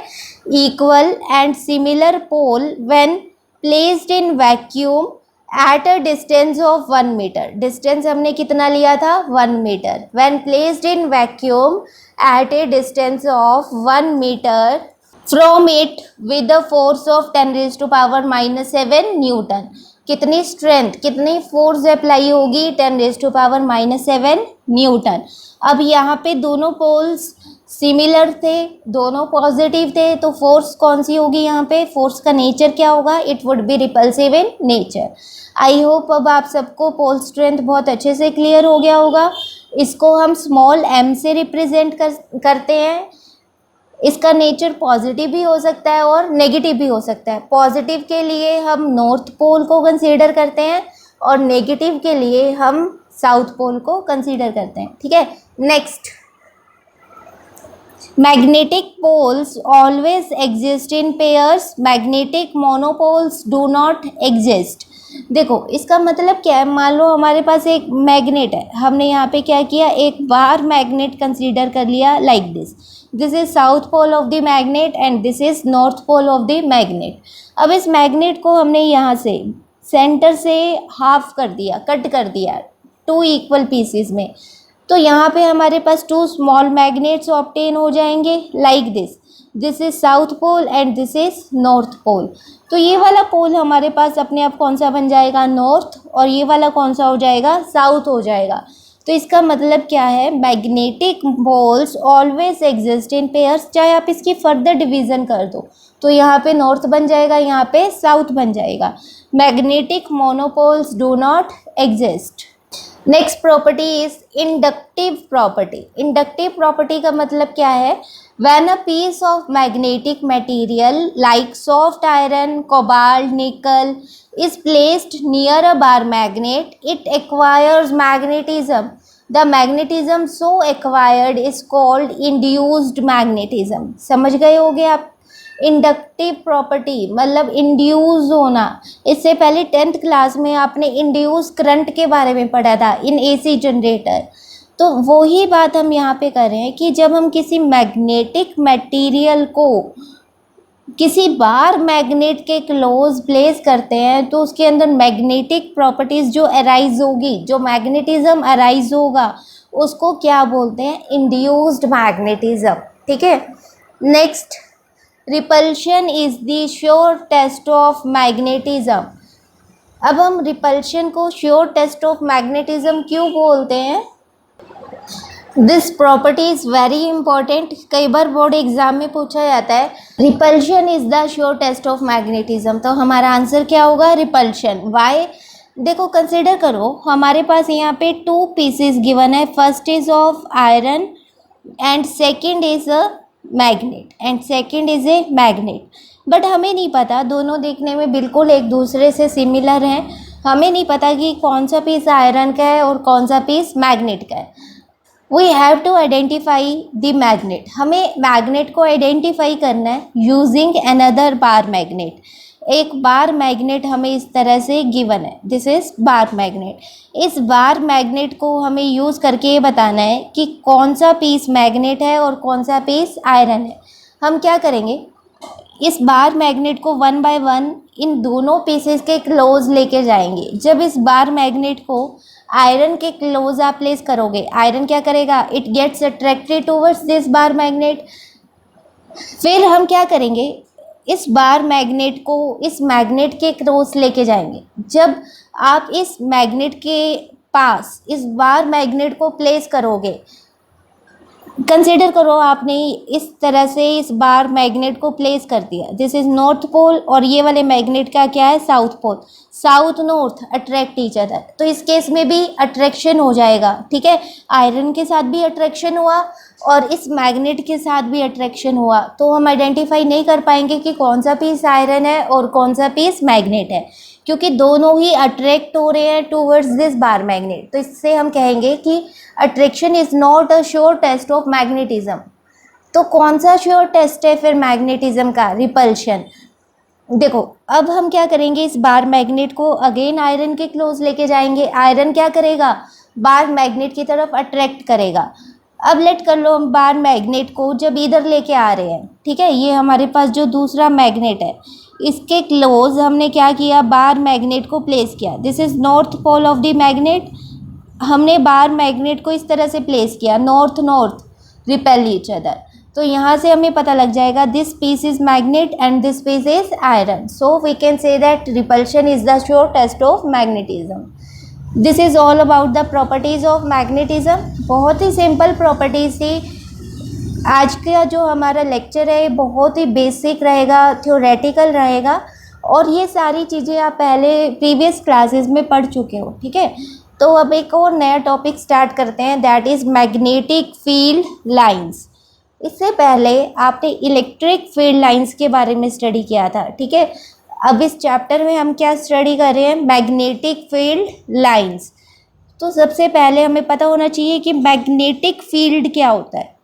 Equal and similar pole when placed in vacuum at a distance of 1 meter. Distance हमने कितना लिया था, 1 meter. When placed in vacuum at a distance of 1 meter from it with the force of 10⁻⁻7 newton. कितनी स्ट्रेंथ, कितनी फोर्स अप्लाई होगी, 10⁻⁻7 न्यूटन। अब यहाँ पे दोनों पोल्स सिमिलर थे, दोनों पॉजिटिव थे, तो फोर्स कौन सी होगी यहाँ पे, फोर्स का नेचर क्या होगा, it would be repulsive in nature. I hope अब आप सबको पोल स्ट्रेंथ बहुत अच्छे से क्लियर हो गया होगा। इसको हम स्मॉल m से रिप्रेजेंट करते हैं। इसका नेचर पॉजिटिव भी हो सकता है और नेगेटिव भी हो सकता है। पॉजिटिव के लिए हम नॉर्थ पोल को कंसीडर करते हैं और नेगेटिव के लिए हम साउथ पोल को कंसीडर करते हैं, ठीक है। Next Magnetic poles always exist in pairs. Magnetic monopoles do not exist. देखो इसका मतलब क्या है, मान लो हमारे पास एक मैग्नेट है, हमने यहाँ पे क्या किया, एक बार मैग्नेट कंसीडर कर लिया like this is south pole of the magnet and this is north pole of the magnet. अब इस मैग्नेट को हमने यहाँ से सेंटर से हाफ कर दिया, कट कर दिया टू इक्वल पीसेस में, तो यहाँ पे हमारे पास टू स्मॉल मैग्नेट्स ऑब्टेन हो जाएंगे like this is south pole and this is north pole. तो ये वाला पोल हमारे पास अपने आप कौन सा बन जाएगा, नॉर्थ, और ये वाला कौन सा हो जाएगा, साउथ हो जाएगा। तो इसका मतलब क्या है, magnetic poles always exist in pairs. चाहे आप इसकी फर्दर डिवीज़न कर दो तो यहाँ पे नॉर्थ बन जाएगा, यहाँ पे साउथ बन जाएगा। Magnetic monopoles do not exist. Next property is inductive property. Inductive property का मतलब क्या है, when a piece of magnetic material like soft iron, cobalt, nickel is placed near a bar magnet, it acquires magnetism. The magnetism so acquired is called induced magnetism. समझ गए होगे आप। इंडक्टिव प्रॉपर्टी मतलब इंड्यूस होना। इससे पहले 10th क्लास में आपने इंड्यूस करंट के बारे में पढ़ा था इन एसी जनरेटर। तो वही बात हम यहाँ पे कर रहे हैं कि जब हम किसी मैग्नेटिक मटेरियल को किसी बार मैग्नेट के क्लोज प्लेस करते हैं तो उसके अंदर मैग्नेटिक प्रॉपर्टीज़ जो अराइज होगी, जो मैग्नेटिज्म अराइज होगा, उसको क्या बोलते हैं, इंड्यूस्ड मैग्नेटिज्म। ठीक है। Next, repulsion is the sure test of magnetism. अब हम रिपल्शन को श्योर टेस्ट ऑफ मैग्नेटिज्म क्यों बोलते हैं, this property is very important. कई बार बोर्ड एग्जाम में पूछा जाता है repulsion is the sure test of magnetism, तो हमारा आंसर क्या होगा, रिपल्शन। वाई, देखो कंसिडर करो हमारे पास यहाँ पे टू पीसेस गिवन है, first is of iron and second is a magnet and second is a magnet. But हमें नहीं पता, दोनों देखने में बिल्कुल एक दूसरे से सिमिलर हैं, हमें नहीं पता कि कौन सा पीस आयरन का है और कौन सा पीस मैग्नेट का है। We have to identify the magnet. हमें मैग्नेट को आइडेंटिफाई करना है यूजिंग अनदर बार मैग्नेट। एक बार मैग्नेट हमें इस तरह से गिवन है, दिस इज बार मैग्नेट। इस बार मैग्नेट को हमें यूज़ करके ये बताना है कि कौन सा पीस मैग्नेट है और कौन सा पीस आयरन है। हम क्या करेंगे, इस बार मैग्नेट को वन बाय वन इन दोनों पीसेस के क्लोज लेके जाएंगे। जब इस बार मैग्नेट को आयरन के क्लोज आप प्लेस करोगे, आयरन क्या करेगा, it gets attracted towards this bar magnet. फिर हम क्या करेंगे, इस बार मैग्नेट को इस मैग्नेट के क्लोज लेके जाएंगे। जब आप इस मैग्नेट के पास इस बार मैग्नेट को प्लेस करोगे, कंसिडर करो आपने इस तरह से इस बार मैग्नेट को प्लेस कर दिया, दिस इज नॉर्थ पोल और ये वाले मैग्नेट का क्या है, south pole. South north attract each other, तो इस केस में भी अट्रैक्शन हो जाएगा। ठीक है, आयरन के साथ भी अट्रैक्शन हुआ और इस मैग्नेट के साथ भी अट्रैक्शन हुआ, तो हम आइडेंटिफाई नहीं कर पाएंगे कि कौन सा पीस आयरन है और कौन सा पीस मैग्नेट है, क्योंकि दोनों ही अट्रैक्ट हो रहे हैं टूवर्ड्स दिस बार मैग्नेट। तो इससे हम कहेंगे कि attraction is not a sure test of magnetism. तो कौन सा श्योर टेस्ट है फिर मैग्नेटिज्म का, रिपल्शन। देखो अब हम क्या करेंगे, इस बार मैग्नेट को अगेन आयरन के क्लोज लेके जाएंगे। आयरन क्या करेगा, बार मैग्नेट की तरफ अट्रैक्ट करेगा। अब लेट कर लो हम बार मैग्नेट को जब इधर लेके आ रहे हैं, ठीक है, ये हमारे पास जो दूसरा मैग्नेट है इसके क्लोज हमने क्या किया, बार मैग्नेट को प्लेस किया। This is north pole of the magnet. हमने बार मैग्नेट को इस तरह से प्लेस किया, north north repel each other. तो यहाँ से हमें पता लग जाएगा this piece is magnet and this piece is iron. So we can say that repulsion is the sure test of magnetism. This is all about the properties of magnetism. बहुत ही सिंपल प्रॉपर्टीज थी। आज का जो हमारा लेक्चर है बहुत ही बेसिक रहेगा, थ्योरेटिकल रहेगा, और ये सारी चीज़ें आप पहले प्रीवियस क्लासेस में पढ़ चुके हो। ठीक है, तो अब एक और नया टॉपिक स्टार्ट करते हैं, that is magnetic field lines. इससे पहले आपने इलेक्ट्रिक फील्ड लाइंस के बारे में स्टडी किया था। ठीक है, अब इस चैप्टर में हम क्या स्टडी कर रहे हैं, मैग्नेटिक फील्ड लाइंस। तो सबसे पहले हमें पता होना चाहिए कि मैग्नेटिक फील्ड क्या होता है।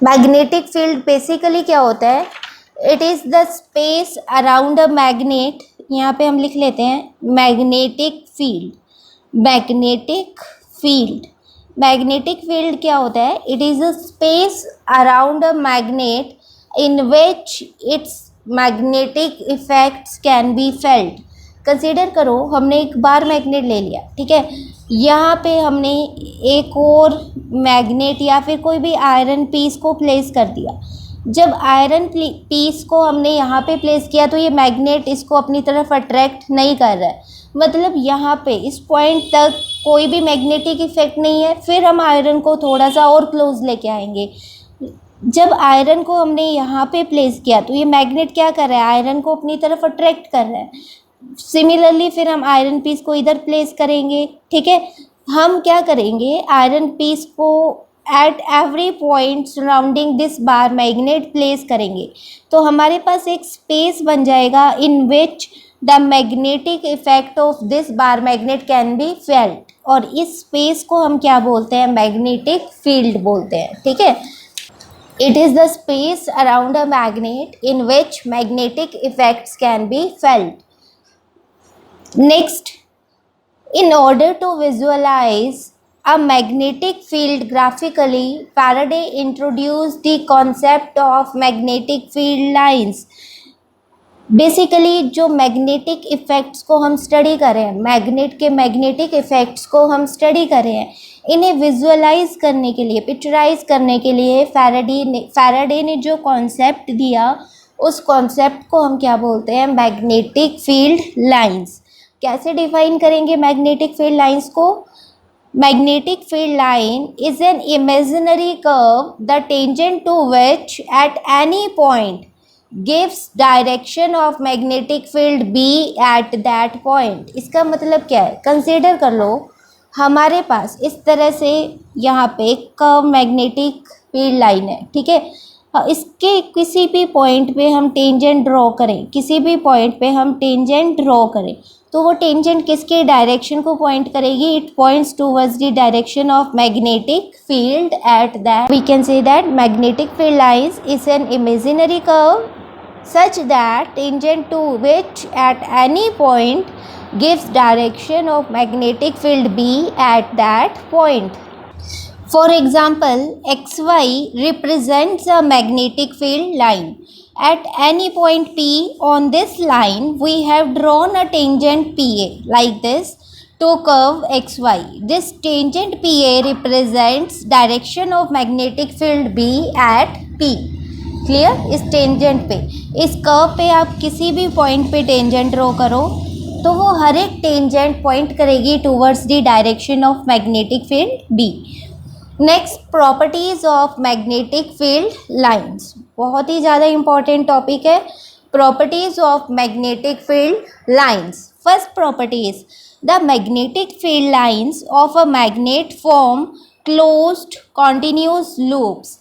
मैग्नेटिक फील्ड बेसिकली क्या होता है? It is the space around a magnet, यहाँ पे हम लिख लेते हैं magnetic field. Magnetic field, magnetic field क्या होता है? It is a space around a magnet in which it's magnetic effects can be felt. Consider करो हमने एक बार मैग्नेट ले लिया, ठीक है, यहाँ पे हमने एक और मैग्नेट या फिर कोई भी आयरन पीस को प्लेस कर दिया। जब आयरन पीस को हमने यहाँ पे प्लेस किया तो ये मैग्नेट इसको अपनी तरफ अट्रैक्ट नहीं कर रहा है, मतलब यहाँ पे इस पॉइंट तक कोई भी मैग्नेटिक इफेक्ट नहीं है। फिर हम आयरन को थोड़ा सा और क्लोज लेके आएंगे। जब आयरन को हमने यहाँ पे प्लेस किया तो ये मैग्नेट क्या कर रहा है? आयरन को अपनी तरफ अट्रैक्ट कर रहा है। सिमिलरली फिर हम आयरन पीस को इधर प्लेस करेंगे, ठीक है। हम क्या करेंगे? आयरन पीस को at every point surrounding this bar magnet place करेंगे, तो हमारे पास एक स्पेस बन जाएगा in which the magnetic effect of this bar magnet can be felt, और इस स्पेस को हम क्या बोलते हैं? मैग्नेटिक फील्ड बोलते हैं, ठीक है। It is the space around a magnet in which magnetic effects can be felt. Next, in order to visualize a magnetic field graphically, Faraday introduced the concept of magnetic field lines. Basically जो मैग्नेटिक इफ़ेक्ट्स को हम स्टडी कर रहे हैं, मैग्नेट के मैग्नेटिक इफ़ेक्ट्स को हम स्टडी कर रहे हैं, इन्हें विजुअलाइज करने के लिए, पिक्चराइज करने के लिए फैराडे ने जो कॉन्सेप्ट दिया, उस कॉन्सेप्ट को हम क्या बोलते हैं? Magnetic field lines. कैसे डिफाइन करेंगे मैग्नेटिक फील्ड लाइंस को? Magnetic field line is an imaginary curve the tangent to which at any point gives direction of magnetic field B at that point। इसका मतलब क्या है? कंसीडर कर लो हमारे पास इस तरह से यहाँ पे कर्व मैग्नेटिक फील्ड लाइन है, ठीक है। इसके किसी भी पॉइंट पे हम टेंजेंट ड्रॉ करें, किसी भी पॉइंट पे हम टेंजेंट ड्रॉ करें, तो वो टेंजेंट किसके डायरेक्शन को पॉइंट करेगी? It points towards the direction of magnetic field at that. We can say that magnetic field lines is an imaginary curve such that tangent to which at any point gives direction of magnetic field B at that point. For example, XY represents a magnetic field line. At any point P on this line, we have drawn a tangent PA like this to curve XY. This tangent PA represents direction of magnetic field B at P. Clear? इस टेंजेंट पे, इस कर्व पे आप किसी भी पॉइंट पे टेंजेंट ड्रॉ करो तो वो हर एक टेंजेंट पॉइंट करेगी towards the direction of magnetic field B. Next, properties of magnetic field lines, बहुत ही ज़्यादा इंपॉर्टेंट टॉपिक है। Properties of magnetic field lines. First property is the magnetic field lines of a magnet form closed continuous loops.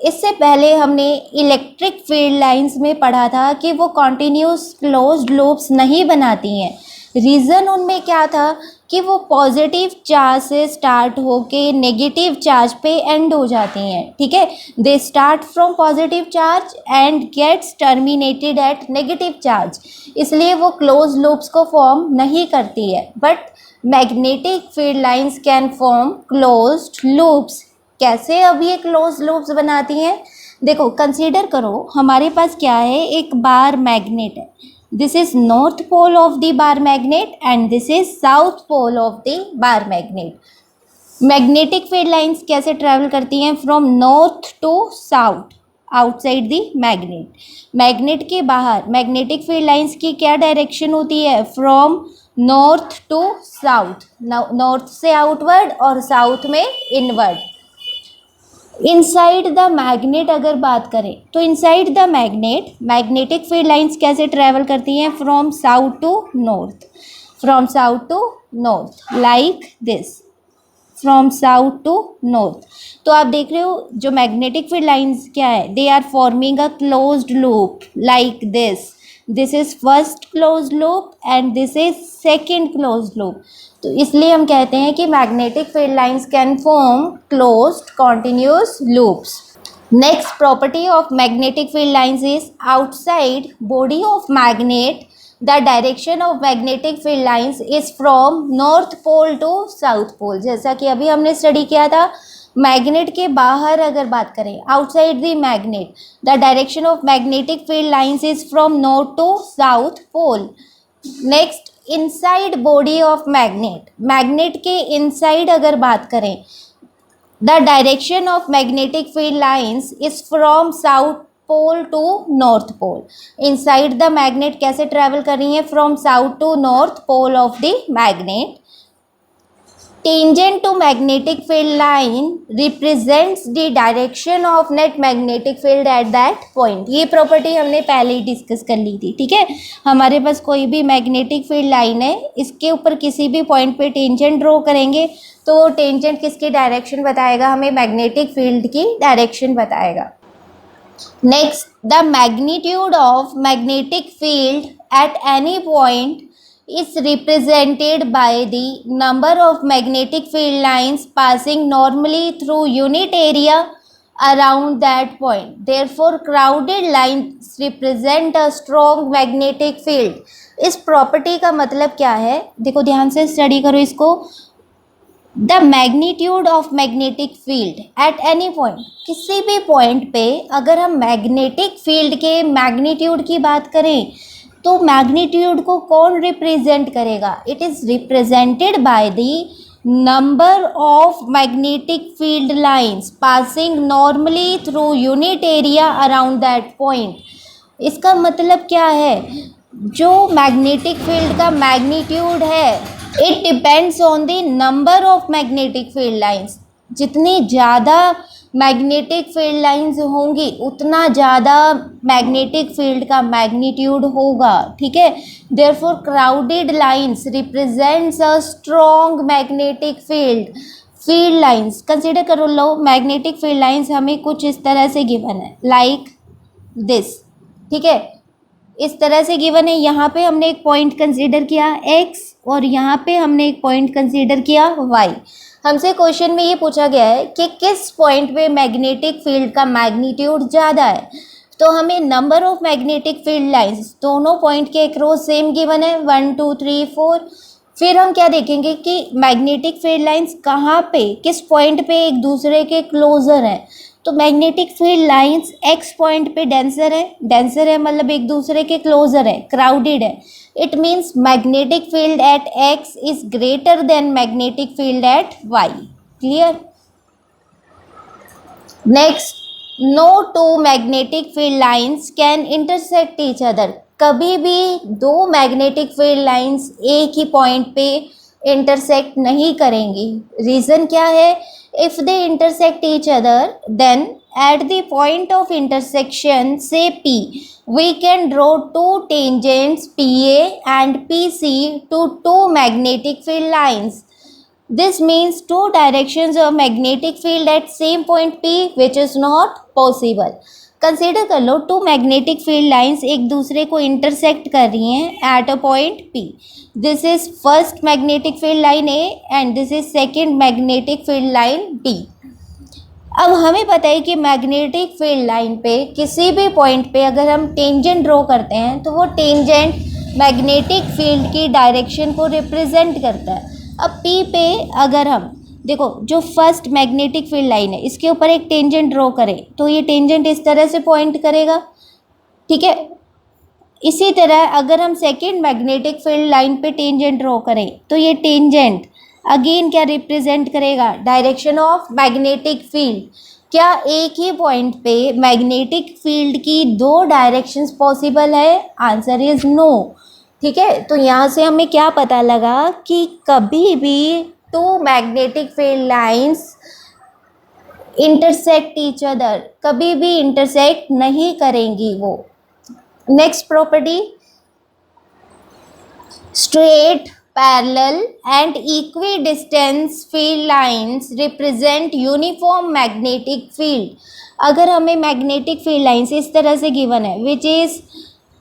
इससे पहले हमने इलेक्ट्रिक फील्ड लाइंस में पढ़ा था कि वो कॉन्टिन्यूस क्लोज्ड लूप्स नहीं बनाती हैं। रीज़न उनमें क्या था कि वो पॉजिटिव चार्ज से स्टार्ट होके नेगेटिव चार्ज पे एंड हो जाती हैं, ठीक है। They start from positive charge and gets terminated at negative charge, इसलिए वो क्लोज लूप्स को फॉर्म नहीं करती है। But magnetic field lines can form closed loops. कैसे अब ये क्लोज लूप्स बनाती हैं? देखो, कंसीडर करो हमारे पास क्या है? एक बार मैग्नेट है। This is north pole of the bar magnet and this is south pole of the bar magnet. Magnetic field lines कैसे ट्रैवल करती हैं? From north to south outside the magnet. Magnet के बाहर मैग्नेटिक फील्ड लाइंस की क्या डायरेक्शन होती है? From north to south, north से आउटवर्ड और साउथ में इनवर्ड। इनसाइड द मैग्नेट अगर बात करें तो inside the magnet magnetic field lines कैसे ट्रैवल करती हैं? From south to north, from south to north like this, from south to north. तो आप देख रहे हो जो मैग्नेटिक फील्ड लाइंस क्या है? They are forming a closed loop like this. This is first closed loop and this is second closed loop. तो इसलिए हम कहते हैं कि magnetic field lines can form closed continuous loops. Next property of magnetic field lines is outside body of magnet, the direction of magnetic field lines is from north pole to south pole. जैसा कि अभी हमने स्टडी किया था, मैग्नेट के बाहर अगर बात करें, outside the magnet, the direction of magnetic field lines is from north to south pole. Next, inside body of magnet, magnet के इनसाइड अगर बात करें, the direction of magnetic field lines is from south pole to north pole. inside the magnet कैसे travel कर रही है? from south to north pole of the magnet. tangent to magnetic field line represents the direction of net magnetic field at that point. ये प्रॉपर्टी हमने पहले ही डिस्कस कर ली थी. ठीक है, हमारे पास कोई भी मैग्नेटिक फील्ड लाइन है, इसके ऊपर किसी भी पॉइंट पे टेंजेंट ड्रॉ करेंगे तो टेंजेंट किसकी डायरेक्शन बताएगा? हमें मैग्नेटिक फील्ड की डायरेक्शन बताएगा. Next, the magnitude of magnetic field eight any point is represented by the number of magnetic field lines passing normally through unit area around that point. Therefore, crowded lines represent a strong magnetic field. इस प्रॉपर्टी का मतलब क्या है? देखो ध्यान से स्टडी करो इसको. The magnitude of magnetic field eight any point, किसी भी पॉइंट पे अगर हम मैग्नेटिक फील्ड के मैग्नीट्यूड की बात करें तो मैग्नीट्यूड को कौन रिप्रेजेंट करेगा? It is represented by the number of magnetic field lines passing normally through unit area around that point. इसका मतलब क्या है? जो मैग्नेटिक फील्ड का मैग्नीट्यूड है, it depends on the number of magnetic field lines. जितनी ज़्यादा मैग्नेटिक फील्ड लाइंस होंगी उतना ज़्यादा मैग्नेटिक फील्ड का मैग्नीट्यूड होगा. ठीक है, therefore crowded lines represents a strong magnetic field lines. Consider करो लो, मैग्नेटिक फील्ड लाइंस हमें कुछ इस तरह से गिवन है, लाइक दिस. ठीक है, इस तरह से गिवन है. यहाँ पे हमने एक पॉइंट कंसीडर किया x और यहाँ पे हमने एक पॉइंट कंसीडर किया y. हमसे क्वेश्चन में ये पूछा गया है कि किस पॉइंट पे मैग्नेटिक फील्ड का मैग्नीट्यूड ज़्यादा है. तो हमें number of magnetic field lines दोनों पॉइंट के अक्रॉस सेम गिवन है, 1 2 3 4. फिर हम क्या देखेंगे कि मैग्नेटिक फील्ड लाइंस कहाँ पे, किस पॉइंट पे एक दूसरे के क्लोजर है. तो magnetic field lines X point पे डेंसर है मतलब एक दूसरे के क्लोजर है, क्राउडेड है. It means magnetic field at X is greater than magnetic field at Y. Clear? Next, no two magnetic field lines can intersect each other. कभी भी दो मैग्नेटिक फील्ड लाइंस एक ही पॉइंट पे इंटरसेक्ट नहीं करेंगी. रीज़न क्या है? If they intersect each other, then at the point of intersection, say P, we can draw two tangents PA and PC to two magnetic field lines. This means two directions of magnetic field at same point P, which is not possible. Consider कर लो, टू मैग्नेटिक फील्ड लाइंस एक दूसरे को इंटरसेक्ट कर रही हैं at a point P. This is first magnetic field line A and this is second magnetic field line B. अब हमें पता है कि मैग्नेटिक फील्ड लाइन पे किसी भी पॉइंट पे अगर हम टेंजेंट ड्रॉ करते हैं तो वो टेंजेंट मैग्नेटिक फील्ड की डायरेक्शन को रिप्रेजेंट करता है. अब P पे अगर हम देखो, जो फर्स्ट मैग्नेटिक फील्ड लाइन है इसके ऊपर एक टेंजेंट ड्रॉ करें तो ये टेंजेंट इस तरह से पॉइंट करेगा. ठीक है, इसी तरह अगर हम सेकेंड मैग्नेटिक फील्ड लाइन पे टेंजेंट ड्रॉ करें तो ये टेंजेंट अगेन क्या रिप्रेजेंट करेगा? Direction of magnetic field. क्या एक ही पॉइंट पे मैग्नेटिक फील्ड की दो डायरेक्शंस पॉसिबल है? Answer is no. ठीक है, तो यहाँ से हमें क्या पता लगा कि कभी भी two magnetic field lines intersect each other, कभी भी इंटरसेक्ट नहीं करेंगी वो. Next property, straight parallel and equidistance field lines represent uniform magnetic field. अगर हमें मैग्नेटिक फील्ड लाइंस इस तरह से गिवन है which is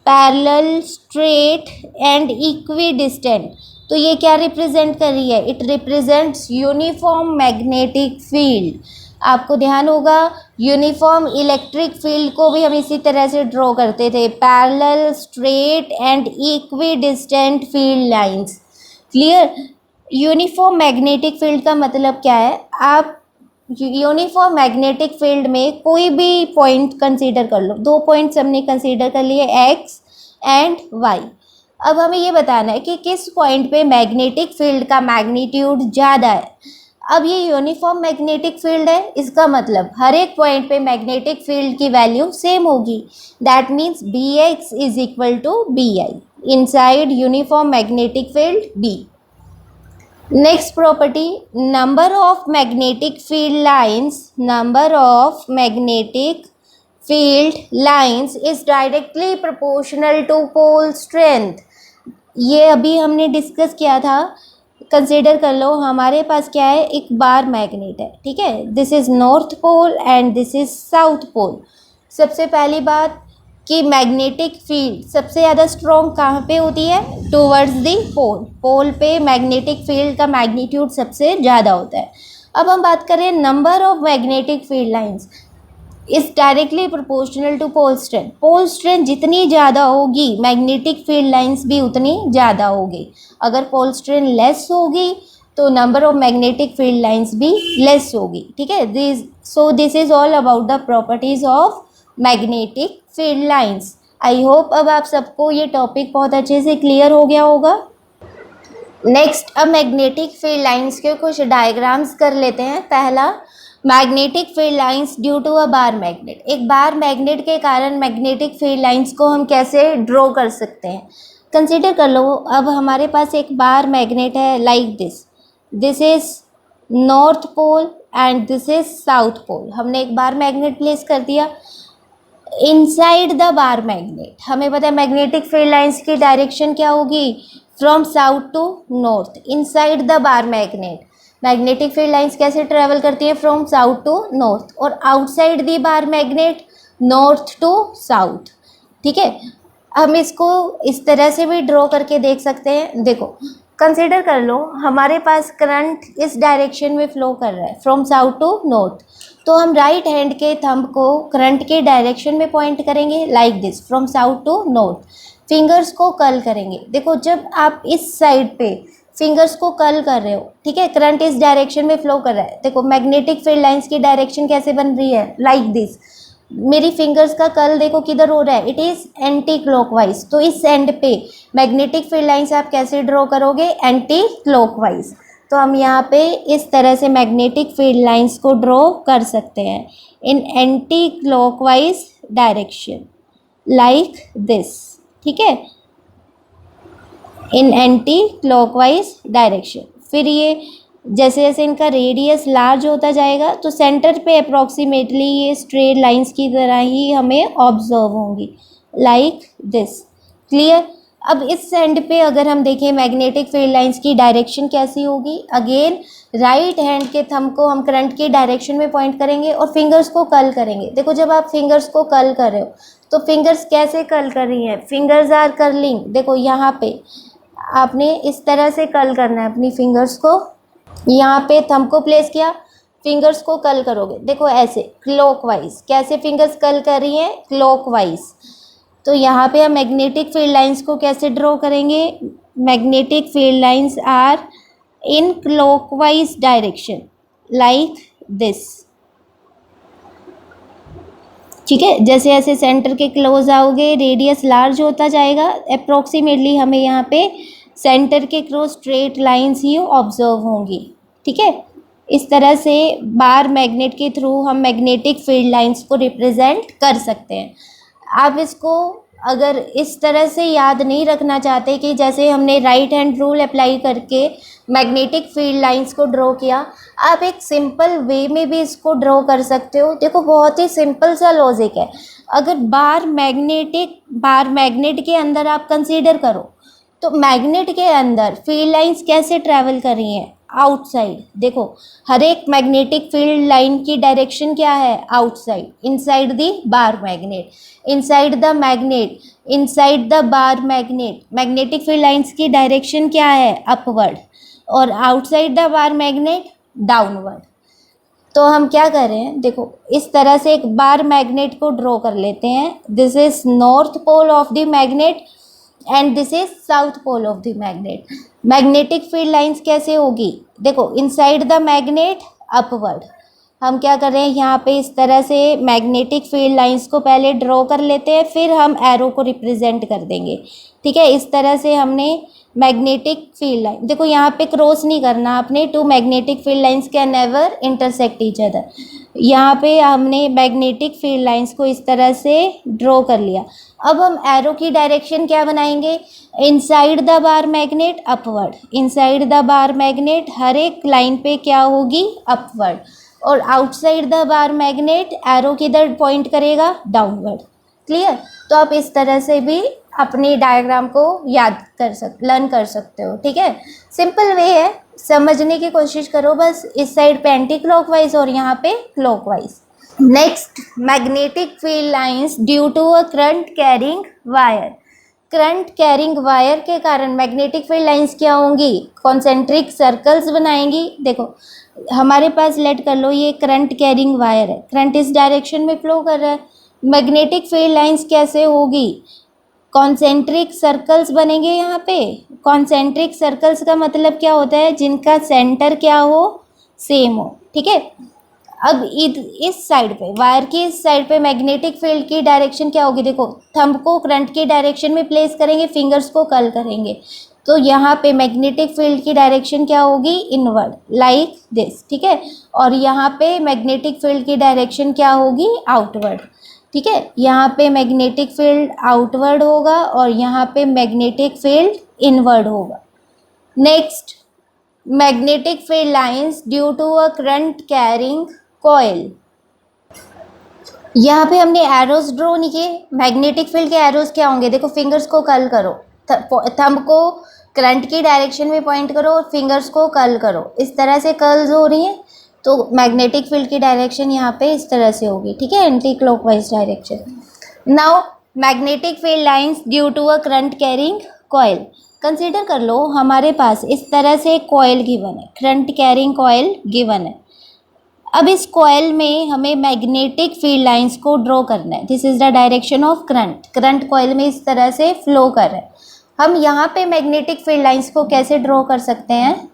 parallel, straight and equidistant, तो ये क्या रिप्रेजेंट कर रही है? It represents uniform magnetic field. आपको ध्यान होगा यूनिफॉर्म इलेक्ट्रिक फील्ड को भी हम इसी तरह से ड्रॉ करते थे, parallel, straight and equi distant field lines. Clear. Uniform magnetic field का मतलब क्या है, आप यूनिफॉर्म मैग्नेटिक फील्ड में कोई भी पॉइंट कंसीडर कर लो, दो पॉइंट्स हमने कंसीडर कर लिए, एक्स एंड वाई। अब हमें ये बताना है कि किस पॉइंट पे मैग्नेटिक फील्ड का मैग्नीट्यूड ज़्यादा है। अब ये यूनिफॉर्म मैग्नेटिक फील्ड है, इसका मतलब हर एक पॉइंट पे मैग्नेटिक फील्ड की वैल्यू सेम होगी। That means B X is equal to B I inside uniform magnetic field B. Next property, number of magnetic field lines is directly proportional to pole strength। ये अभी हमने डिस्कस किया था। कंसिडर कर लो हमारे पास क्या है, एक बार मैग्नेट है, ठीक है, this is north pole and this is south pole. सबसे पहली बात कि मैग्नेटिक फील्ड सबसे ज़्यादा स्ट्रॉन्ग कहाँ पे होती है, टूवर्ड्स दी पोल। पोल पे मैग्नेटिक फील्ड का मैग्नीट्यूड सबसे ज़्यादा होता है। अब हम बात करें number of magnetic field lines is directly proportional to pole strength. Pole strength जितनी ज़्यादा होगी मैग्नेटिक फील्ड लाइंस भी उतनी ज़्यादा होगी। अगर पोल स्ट्रेंथ लेस होगी तो number of magnetic field lines भी लेस होगी, ठीक है। This is all about the properties of magnetic field lines. I hope अब आप सबको ये टॉपिक बहुत अच्छे से क्लियर हो गया होगा। नेक्स्ट, अब मैग्नेटिक फील्ड लाइंस के कुछ डायग्राम्स कर लेते हैं। पहला, magnetic field lines due to a bar magnet. एक बार मैग्नेट के कारण मैग्नेटिक फील्ड लाइंस को हम कैसे ड्रॉ कर सकते हैं। कंसीडर कर लो, अब हमारे पास एक बार मैग्नेट है like this is north pole and this is south pole. हमने एक बार मैग्नेट प्लेस कर दिया इनसाइड द बार मैग्नेट। हमें पता है मैग्नेटिक फील्ड लाइंस की डायरेक्शन क्या होगी, from south to north. Inside the bar magnet magnetic field lines कैसे ट्रेवल करती है, फ्रॉम साउथ टू नॉर्थ। और outside the bar magnet north to south, ठीक है। हम इसको इस तरह से भी ड्रॉ करके देख सकते हैं। देखो, कंसिडर कर लो हमारे पास करंट इस डायरेक्शन में फ्लो कर रहा है, फ्रॉम साउथ टू नॉर्थ। तो हम राइट हैंड के थंब को करंट के डायरेक्शन में पॉइंट करेंगे like this, from south to north. Fingers को कर्ल करेंगे। देखो, जब आप इस साइड पे फिंगर्स को कर्ल कर रहे हो, ठीक है, करंट इस डायरेक्शन में फ्लो कर रहा है। देखो मैग्नेटिक फील्ड लाइंस की डायरेक्शन कैसे बन रही है, लाइक दिस। मेरी फिंगर्स का कर्ल देखो किधर हो रहा है, इट इज़ एंटी क्लॉकवाइज। तो इस एंड पे मैग्नेटिक फील्ड लाइंस आप कैसे ड्रॉ करोगे, एंटी क्लॉकवाइज। तो हम यहाँ पे इस तरह से मैग्नेटिक फील्ड लाइंस को ड्रॉ कर सकते हैं in anti clockwise direction like this, ठीक है, इन एंटी क्लॉकवाइज डायरेक्शन। फिर ये जैसे जैसे इनका रेडियस लार्ज होता जाएगा तो सेंटर पे अप्रॉक्सीमेटली ये स्ट्रेट लाइंस की तरह ही हमें ऑब्जर्व होंगी लाइक दिस। क्लियर। अब इस एंड पे अगर हम देखें मैग्नेटिक फील्ड लाइंस की डायरेक्शन कैसी होगी, अगेन राइट हैंड के थंब को हम करंट की डायरेक्शन में पॉइंट करेंगे और फिंगर्स को कर्ल करेंगे। देखो, जब आप फिंगर्स को कर्ल कर रहे हो तो फिंगर्स कैसे कर्ल कर रही हैं, फिंगर्स आर कर्लिंग। देखो यहाँ पे आपने इस तरह से कर्ल करना है अपनी फिंगर्स को। यहाँ पे थंब को प्लेस किया, फिंगर्स को कर्ल करोगे, देखो ऐसे क्लॉकवाइज। कैसे फिंगर्स कर्ल कर रही हैं, क्लॉकवाइज। तो यहाँ पे हम मैग्नेटिक फील्ड लाइंस को कैसे ड्रॉ करेंगे, magnetic field lines are in clockwise direction like this, ठीक है। जैसे जैसे सेंटर के क्लोज आओगे रेडियस लार्ज होता जाएगा, अप्रॉक्सीमेटली हमें यहाँ पे सेंटर के क्रॉस स्ट्रेट लाइंस ही ऑब्जर्व होंगी, ठीक है। इस तरह से बार मैग्नेट के थ्रू हम मैग्नेटिक फील्ड लाइंस को रिप्रेजेंट कर सकते हैं। आप इसको अगर इस तरह से याद नहीं रखना चाहते कि जैसे हमने राइट हैंड रूल अप्लाई करके मैग्नेटिक फील्ड लाइंस को ड्रॉ किया, आप एक सिंपल वे में भी इसको ड्रॉ कर सकते हो। देखो, बहुत ही सिंपल सा लॉजिक है। अगर बार मैग्नेट के अंदर आप कंसीडर करो तो मैग्नेट के अंदर फील्ड लाइंस कैसे ट्रैवल कर रही हैं, आउटसाइड। देखो, हर एक मैग्नेटिक फील्ड लाइन की डायरेक्शन क्या है, outside, inside the bar magnet, inside the magnet, inside the bar magnet. Magnetic field lines की डायरेक्शन क्या है, अपवर्ड, और outside the bar magnet downward. तो हम क्या कर रहे हैं, देखो इस तरह से एक बार मैग्नेट को ड्रॉ कर लेते हैं. This is north pole of the magnet and this is south pole of the magnet. Magnetic field lines कैसे होगी, देखो इनसाइड द मैग्नेट अपवर्ड. हम क्या कर रहे हैं, यहाँ पे इस तरह से मैग्नेटिक फील्ड लाइंस को पहले ड्रॉ कर लेते हैं, फिर हम एरो को रिप्रेजेंट कर देंगे. ठीक है, इस तरह से हमने मैग्नेटिक फील्ड लाइन, देखो यहाँ पे क्रॉस नहीं करना आपने. Two magnetic field lines can never intersect each other. यहाँ पे हमने मैग्नेटिक फील्ड लाइंस को इस तरह से ड्रॉ कर लिया. अब हम एरो की डायरेक्शन क्या बनाएंगे, inside the bar magnet upward. Inside the bar magnet हर एक लाइन पे क्या होगी, अपवर्ड. और outside the bar magnet arrow किधर पॉइंट करेगा, डाउनवर्ड. क्लियर. तो आप इस तरह से भी अपनी डायग्राम को लर्न कर सकते हो. ठीक है, सिंपल वे है, समझने की कोशिश करो बस. इस साइड पे एंटी क्लॉकवाइज और यहाँ पे clockwise. Next, magnetic field lines due to a current carrying wire. Current carrying wire के कारण मैग्नेटिक फील्ड लाइंस क्या होंगी, कॉन्सेंट्रिक सर्कल्स बनाएंगी. देखो हमारे पास लेट कर लो ये करंट कैरिंग वायर है, करंट इस डायरेक्शन में फ्लो कर रहा है. मैग्नेटिक फील्ड लाइंस कैसे होगी, कॉन्सेंट्रिक सर्कल्स बनेंगे यहाँ पे. कॉन्सेंट्रिक सर्कल्स का मतलब क्या होता है, जिनका सेंटर क्या हो, सेम हो. ठीक है, अब इस साइड पे, वायर की इस साइड पे मैग्नेटिक फील्ड की डायरेक्शन क्या होगी, देखो थंब को करंट की डायरेक्शन में प्लेस करेंगे, फिंगर्स को कर्ल करेंगे, तो यहाँ पे मैग्नेटिक फील्ड की डायरेक्शन क्या होगी, इनवर्ड, लाइक दिस. ठीक है, और यहाँ पे मैग्नेटिक फील्ड की डायरेक्शन क्या होगी, आउटवर्ड. ठीक है, यहाँ पे मैग्नेटिक फील्ड आउटवर्ड होगा और यहाँ पे मैग्नेटिक फील्ड इनवर्ड होगा. Next, magnetic field lines due to a current carrying coil. यहाँ पे हमने एरोज ड्रॉ नहीं किए. मैग्नेटिक फील्ड के एरोज क्या होंगे, देखो फिंगर्स को कर्ल करो, थंब को करंट की डायरेक्शन में पॉइंट करो और फिंगर्स को कर्ल करो. इस तरह से कर्ल्स हो रही हैं, तो मैग्नेटिक फील्ड की डायरेक्शन यहाँ पे इस तरह से होगी. ठीक है, anti clockwise direction. Now magnetic field lines due to a current carrying coil. Consider कर लो हमारे पास इस तरह से एक कॉइल गिवन है, करंट कैरिंग कॉइल गिवन है. अब इस कॉइल में हमें मैग्नेटिक फील्ड लाइंस को ड्रॉ करना है. This is the direction of current. Current coil में इस तरह से फ्लो कर रहा है. हम यहाँ पे मैग्नेटिक फील्ड लाइंस को कैसे ड्रॉ कर सकते हैं,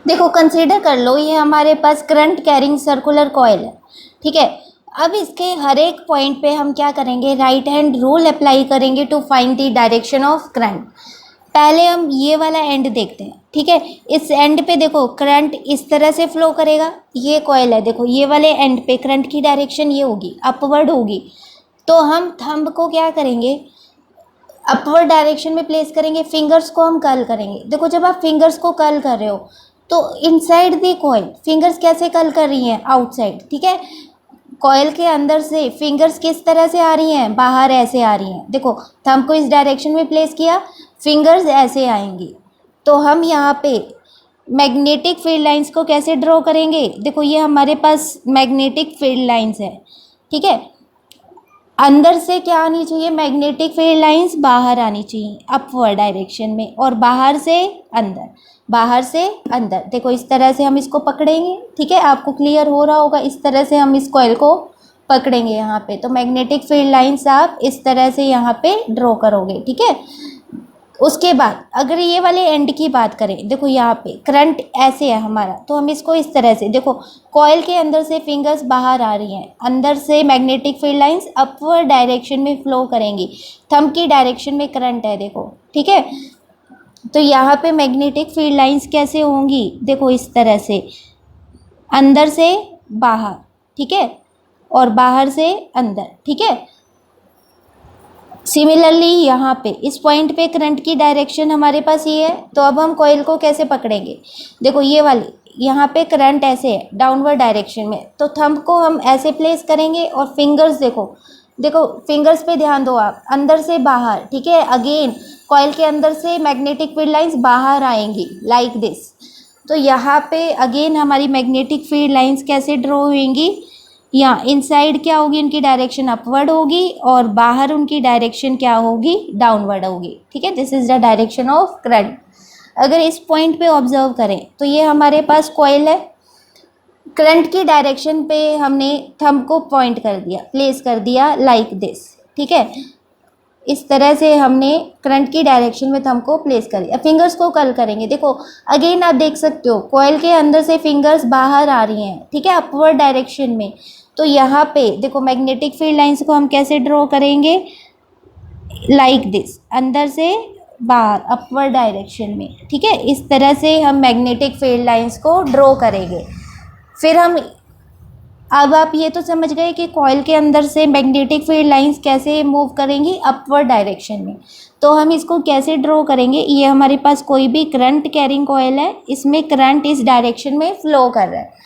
देखो कंसीडर कर लो ये हमारे पास करंट कैरिंग सर्कुलर कॉइल है. ठीक है, अब इसके हर एक पॉइंट पे हम क्या करेंगे, राइट हैंड रूल अप्लाई करेंगे to find the direction of current. पहले हम ये वाला एंड देखते हैं. ठीक है, इस एंड पे देखो करंट इस तरह से फ्लो करेगा, ये कॉइल है, देखो ये वाले एंड पे करंट की डायरेक्शन ये होगी, अपवर्ड होगी. तो हम थंब को क्या करेंगे, अपवर्ड डायरेक्शन में प्लेस करेंगे, फिंगर्स को हम कर्ल करेंगे. देखो जब आप फिंगर्स को कर्ल कर रहे हो तो इनसाइड द कॉइल फिंगर्स कैसे कर्ल कर रही हैं, आउटसाइड. ठीक है, कॉइल के अंदर से फिंगर्स किस तरह से आ रही हैं, बाहर ऐसे आ रही हैं. देखो थंब को इस डायरेक्शन में प्लेस किया, फिंगर्स ऐसे आएंगी. तो हम यहाँ पे मैग्नेटिक फील्ड लाइंस को कैसे ड्रॉ करेंगे, देखो ये हमारे पास मैग्नेटिक फील्ड लाइंस है. ठीक है, अंदर से क्या आनी चाहिए, मैग्नेटिक फील्ड लाइंस बाहर आनी चाहिए अपवर्ड डायरेक्शन में, और बाहर से अंदर, बाहर से अंदर. देखो इस तरह से हम इसको पकड़ेंगे. ठीक है, आपको क्लियर हो रहा होगा, इस तरह से हम इस कॉइल को पकड़ेंगे यहाँ पे. तो मैग्नेटिक फील्ड लाइंस आप इस तरह से यहाँ पे ड्रॉ करोगे. ठीक है, उसके बाद अगर ये वाले एंड की बात करें, देखो यहाँ पे करंट ऐसे है हमारा, तो हम इसको इस तरह से, देखो कॉइल के अंदर से फिंगर्स बाहर आ रही हैं, अंदर से magnetic field lines upward direction में फ्लो करेंगी, थंब की डायरेक्शन में करंट है. देखो ठीक है, तो यहाँ पे मैग्नेटिक फील्ड लाइंस कैसे होंगी, देखो इस तरह से, अंदर से बाहर. ठीक है, और बाहर से अंदर. ठीक है, सिमिलरली यहाँ पे इस पॉइंट पे करंट की डायरेक्शन हमारे पास ये है. तो अब हम कॉइल को कैसे पकड़ेंगे, देखो ये वाली, यहाँ पे करंट ऐसे है डाउनवर्ड डायरेक्शन में, तो थंब को हम ऐसे प्लेस करेंगे और फिंगर्स देखो, देखो फिंगर्स पे ध्यान दो आप, अंदर से बाहर. ठीक है, अगेन कॉइल के अंदर से मैग्नेटिक फील्ड लाइंस बाहर आएंगी लाइक दिस. तो यहाँ पे अगेन हमारी मैग्नेटिक फील्ड लाइंस कैसे ड्रॉ होंगी, यहाँ इनसाइड क्या होगी, उनकी डायरेक्शन अपवर्ड होगी और बाहर उनकी डायरेक्शन क्या होगी, डाउनवर्ड होगी. ठीक है, this is the direction of current. अगर इस पॉइंट पे ऑब्जर्व करें तो ये हमारे पास कॉइल है. करंट की डायरेक्शन पे हमने थंब को पॉइंट कर दिया, प्लेस कर दिया लाइक दिस, ठीक है। इस तरह से हमने करंट की डायरेक्शन में थंब को प्लेस कर दिया। फिंगर्स को कर्ल करेंगे, देखो अगेन आप देख सकते हो कॉइल के अंदर से फिंगर्स बाहर आ रही हैं, ठीक है, अपवर्ड डायरेक्शन में। तो यहाँ पे देखो मैग्नेटिक फील्ड लाइंस को हम कैसे ड्रॉ करेंगे, लाइक दिस, अंदर से बाहर अपवर्ड डायरेक्शन में, ठीक है। इस तरह से हम मैग्नेटिक फील्ड लाइंस को ड्रॉ करेंगे। फिर हम, अब आप ये तो समझ गए कि कॉइल के अंदर से मैग्नेटिक फील्ड लाइंस कैसे मूव करेंगी, अपवर्ड डायरेक्शन में। तो हम इसको कैसे ड्रॉ करेंगे, ये हमारे पास कोई भी करंट कैरिंग कॉइल है, इसमें करंट इस डायरेक्शन में फ्लो कर रहा है।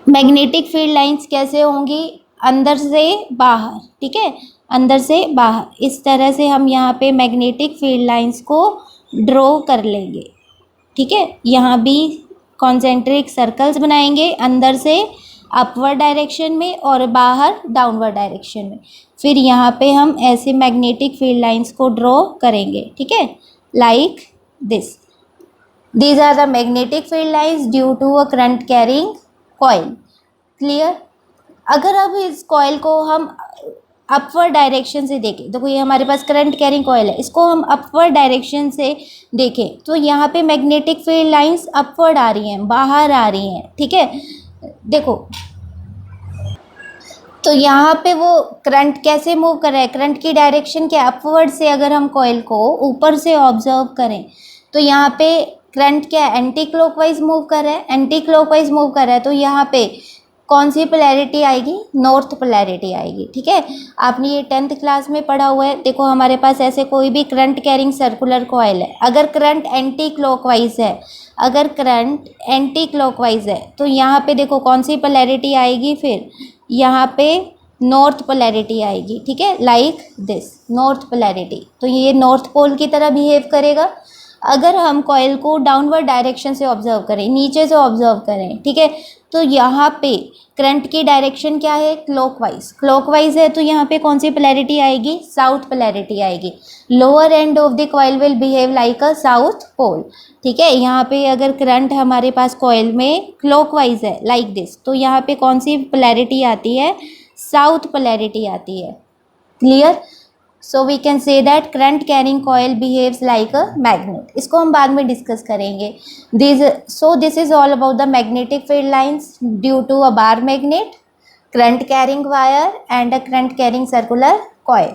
मैग्नेटिक फील्ड लाइंस कैसे होंगी, अंदर से बाहर, ठीक है, अंदर से बाहर। इस तरह से हम यहाँ पे मैग्नेटिक फील्ड लाइंस को ड्रॉ कर लेंगे, ठीक है। यहाँ भी कॉन्सेंट्रिक सर्कल्स बनाएंगे, अंदर से अपवर्ड डायरेक्शन में और बाहर डाउनवर्ड डायरेक्शन में। फिर यहाँ पे हम ऐसे मैग्नेटिक फील्ड लाइंस को ड्रॉ करेंगे, ठीक है, like this. These are the magnetic field lines due to a current carrying coil. Clear? अगर अब इस कॉइल को हम अपवर्ड डायरेक्शन से देखें, देखो ये हमारे पास करंट कैरिंग कॉइल है, इसको हम अपवर्ड डायरेक्शन से देखें तो यहाँ पे मैग्नेटिक फील्ड लाइंस अपवर्ड आ रही हैं, बाहर आ रही हैं, ठीक है। देखो तो यहाँ पे वो करंट कैसे मूव कर रहा है, करंट की डायरेक्शन के अपवर्ड से अगर हम कॉइल को ऊपर से ऑब्जर्व करें तो यहाँ पे करंट क्या एंटी क्लॉकवाइज मूव कर रहा है, एंटी क्लॉकवाइज मूव कर रहा है। तो यहाँ पे कौन सी पोलैरिटी आएगी, नॉर्थ पोलैरिटी आएगी, ठीक है। आपने ये 10th क्लास में पढ़ा हुआ है। देखो हमारे पास ऐसे कोई भी करंट कैरिंग सर्कुलर कॉइल है, अगर करंट एंटी क्लॉकवाइज है, अगर करंट एंटी क्लॉकवाइज है तो यहाँ पे देखो कौन सी पोलैरिटी आएगी, फिर यहाँ पे नॉर्थ पोलैरिटी आएगी, ठीक है, लाइक दिस, नॉर्थ पोलैरिटी। तो ये नॉर्थ पोल की तरह बिहेव करेगा। अगर हम कॉइल को डाउनवर्ड डायरेक्शन से ऑब्जर्व करें, नीचे से ऑब्जर्व करें, ठीक है, तो यहाँ पे करंट की डायरेक्शन क्या है, क्लॉकवाइज, क्लॉकवाइज है। तो यहाँ पे कौन सी पोलैरिटी आएगी, साउथ पोलैरिटी आएगी। Lower end of the coil will behave like a south pole, ठीक है। यहाँ पे अगर करंट हमारे पास कॉइल में क्लॉकवाइज है लाइक दिस, तो यहाँ पे कौन सी पोलैरिटी आती है, साउथ पोलैरिटी आती है। Clear? So we can say that current carrying coil behaves like a magnet. इसको हम बाद में डिस्कस करेंगे। This is all about the magnetic field lines due to a bar magnet, current carrying wire and a current carrying circular coil.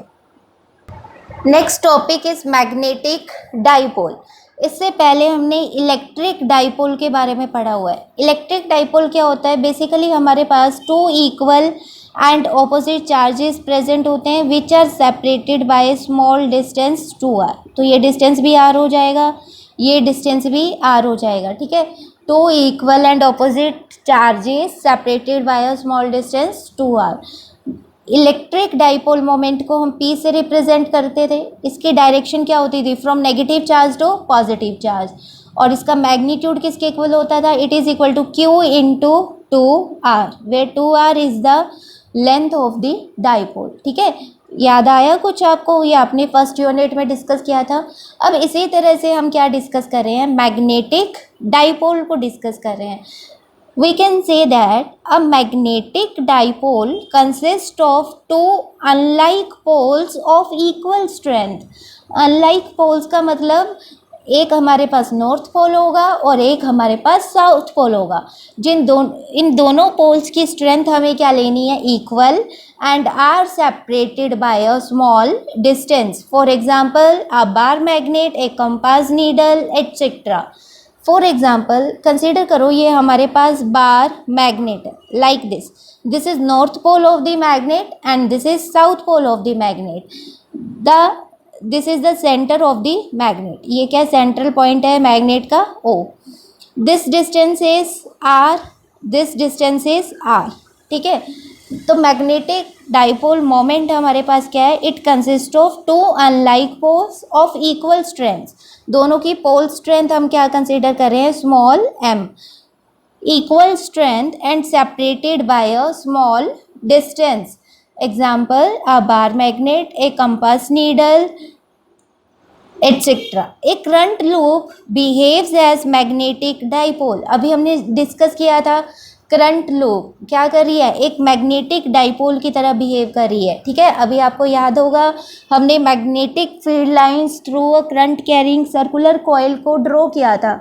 Next topic is magnetic dipole. इससे पहले हमने इलेक्ट्रिक डाइपोल के बारे में पढ़ा हुआ है। इलेक्ट्रिक डाइपोल क्या होता है, बेसिकली हमारे पास two equal and opposite charges present होते हैं which are separated by small distance 2r। तो ये डिस्टेंस भी r हो जाएगा, ये डिस्टेंस भी r हो जाएगा, ठीक है। Two equal and opposite charges separated by a small distance 2r। Electric dipole moment को हम P से रिप्रेजेंट करते थे। इसकी डायरेक्शन क्या होती थी, from negative charge to positive charge. और इसका मैग्नीट्यूड किसके इक्वल होता था, it is equal to Q into 2r, where 2r is the length of the dipole, ठीक है। याद आया कुछ आपको, ये आपने फर्स्ट यूनिट में डिस्कस किया था। अब इसी तरह से हम क्या डिस्कस कर रहे हैं, मैग्नेटिक डाइपोल को डिस्कस कर रहे हैं। We can say that a magnetic dipole consists of two unlike poles of equal strength. Unlike poles का मतलब एक हमारे पास नॉर्थ पोल होगा और एक हमारे पास साउथ पोल होगा। इन दोनों पोल्स की स्ट्रेंथ हमें क्या लेनी है, equal, and are separated by a small distance. For example a bar magnet, a compass needle etcetera. For example consider करो ये हमारे पास बार मैग्नेट है like this is north pole of the magnet and this is south pole of the magnet. This is the centre of the magnet. ये क्या सेंट्रल पॉइंट है मैग्नेट का, O। This distance is R, this distance is R, ठीक है। तो मैग्नेटिक डाइपोल मोमेंट हमारे पास क्या है, it consist of two unlike poles of equal strength. दोनों की पोल स्ट्रेंथ हम क्या कंसीडर कर रहे हैं, small m, equal strength and separated by a small distance. Example a bar magnet, a compass needle etcetera. A current loop behaves as magnetic dipole. अभी हमने डिस्कस किया था करंट लूप क्या कर रही है, एक मैग्नेटिक डाइपोल की तरह बिहेव कर रही है। ठीक है, अभी आपको याद होगा हमने magnetic field lines through a current carrying circular coil को ड्रॉ किया था।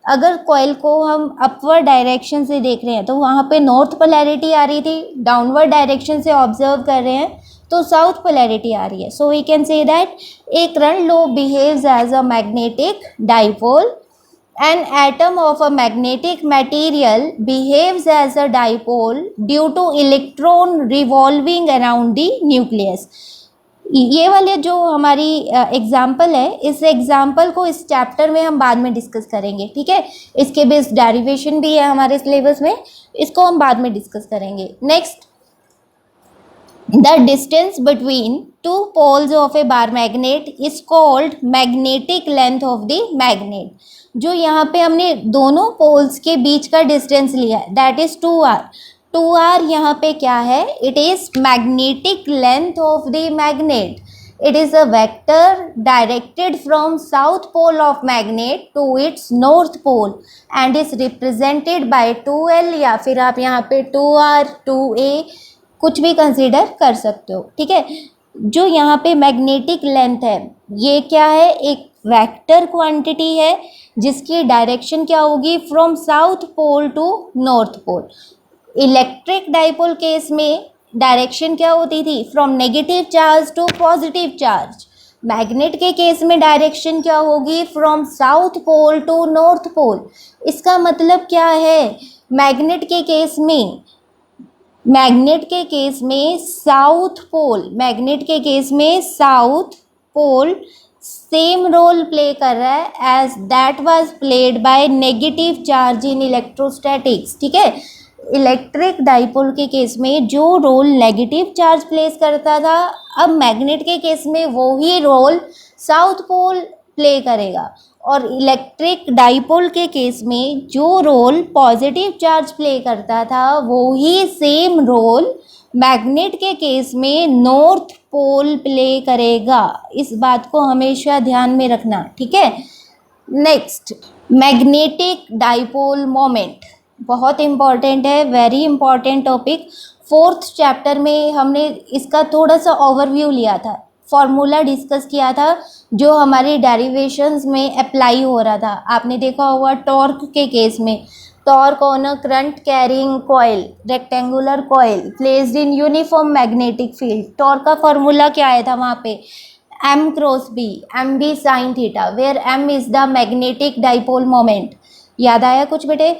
अगर कॉइल को हम अपवर्ड डायरेक्शन से देख रहे हैं तो वहाँ पे नॉर्थ पोलैरिटी आ रही थी, डाउनवर्ड डायरेक्शन से ऑब्जर्व कर रहे हैं तो साउथ पोलैरिटी आ रही है। So we can say that a current loop behaves as a magnetic dipole. An atom of a magnetic material behaves as a dipole due to electron revolving around the nucleus. ये वाले जो हमारी एग्जाम्पल है, इस एग्जाम्पल को इस चैप्टर में हम बाद में डिस्कस करेंगे। ठीक है, इसके बेस डेरिवेशन भी है हमारे सिलेबस में, इसको हम बाद में डिस्कस करेंगे। Next, the distance between two poles of a bar magnet is called magnetic length of the magnet। जो यहाँ पे हमने दोनों पोल्स के बीच का डिस्टेंस लिया है दैट इज 2r। 2r यहाँ पे क्या है, it is magnetic length of the magnet. It is a vector directed from south pole of magnet to its north pole and is represented by 2l, या फिर आप यहाँ पे 2r 2a कुछ भी कंसीडर कर सकते हो। ठीक है, जो यहाँ पे मैग्नेटिक लेंथ है ये क्या है, एक वेक्टर क्वांटिटी है जिसकी डायरेक्शन क्या होगी, from south pole to north pole. Electric dipole case में डायरेक्शन क्या होती थी, from negative charge to positive charge. Magnet के केस में डायरेक्शन क्या होगी, from south pole to north pole. इसका मतलब क्या है, मैग्नेट के केस में south pole same role play कर रहा है as that was played by negative charge in electrostatics. ठीक है, इलेक्ट्रिक डाइपोल के केस में जो रोल नेगेटिव चार्ज प्लेस करता था, अब मैग्नेट के केस में वो ही रोल साउथ पोल प्ले करेगा। और इलेक्ट्रिक डाइपोल के केस में जो रोल पॉजिटिव चार्ज प्ले करता था वो ही सेम रोल मैग्नेट के केस में नॉर्थ पोल प्ले करेगा। इस बात को हमेशा ध्यान में रखना। ठीक है, नेक्स्ट, मैग्नेटिक डाइपोल मोमेंट बहुत इंपॉर्टेंट है, very important topic. 4th chapter में हमने इसका थोड़ा सा ओवरव्यू लिया था, फॉर्मूला डिस्कस किया था जो हमारी डेरिवेशंस में अप्लाई हो रहा था। आपने देखा होगा टॉर्क के केस में, torque on a current carrying coil, rectangular coil placed in uniform magnetic field. Torque का फॉर्मूला क्या आया था वहाँ पे, m cross b, mb sine theta, where m is the magnetic dipole moment. याद आया कुछ बेटे?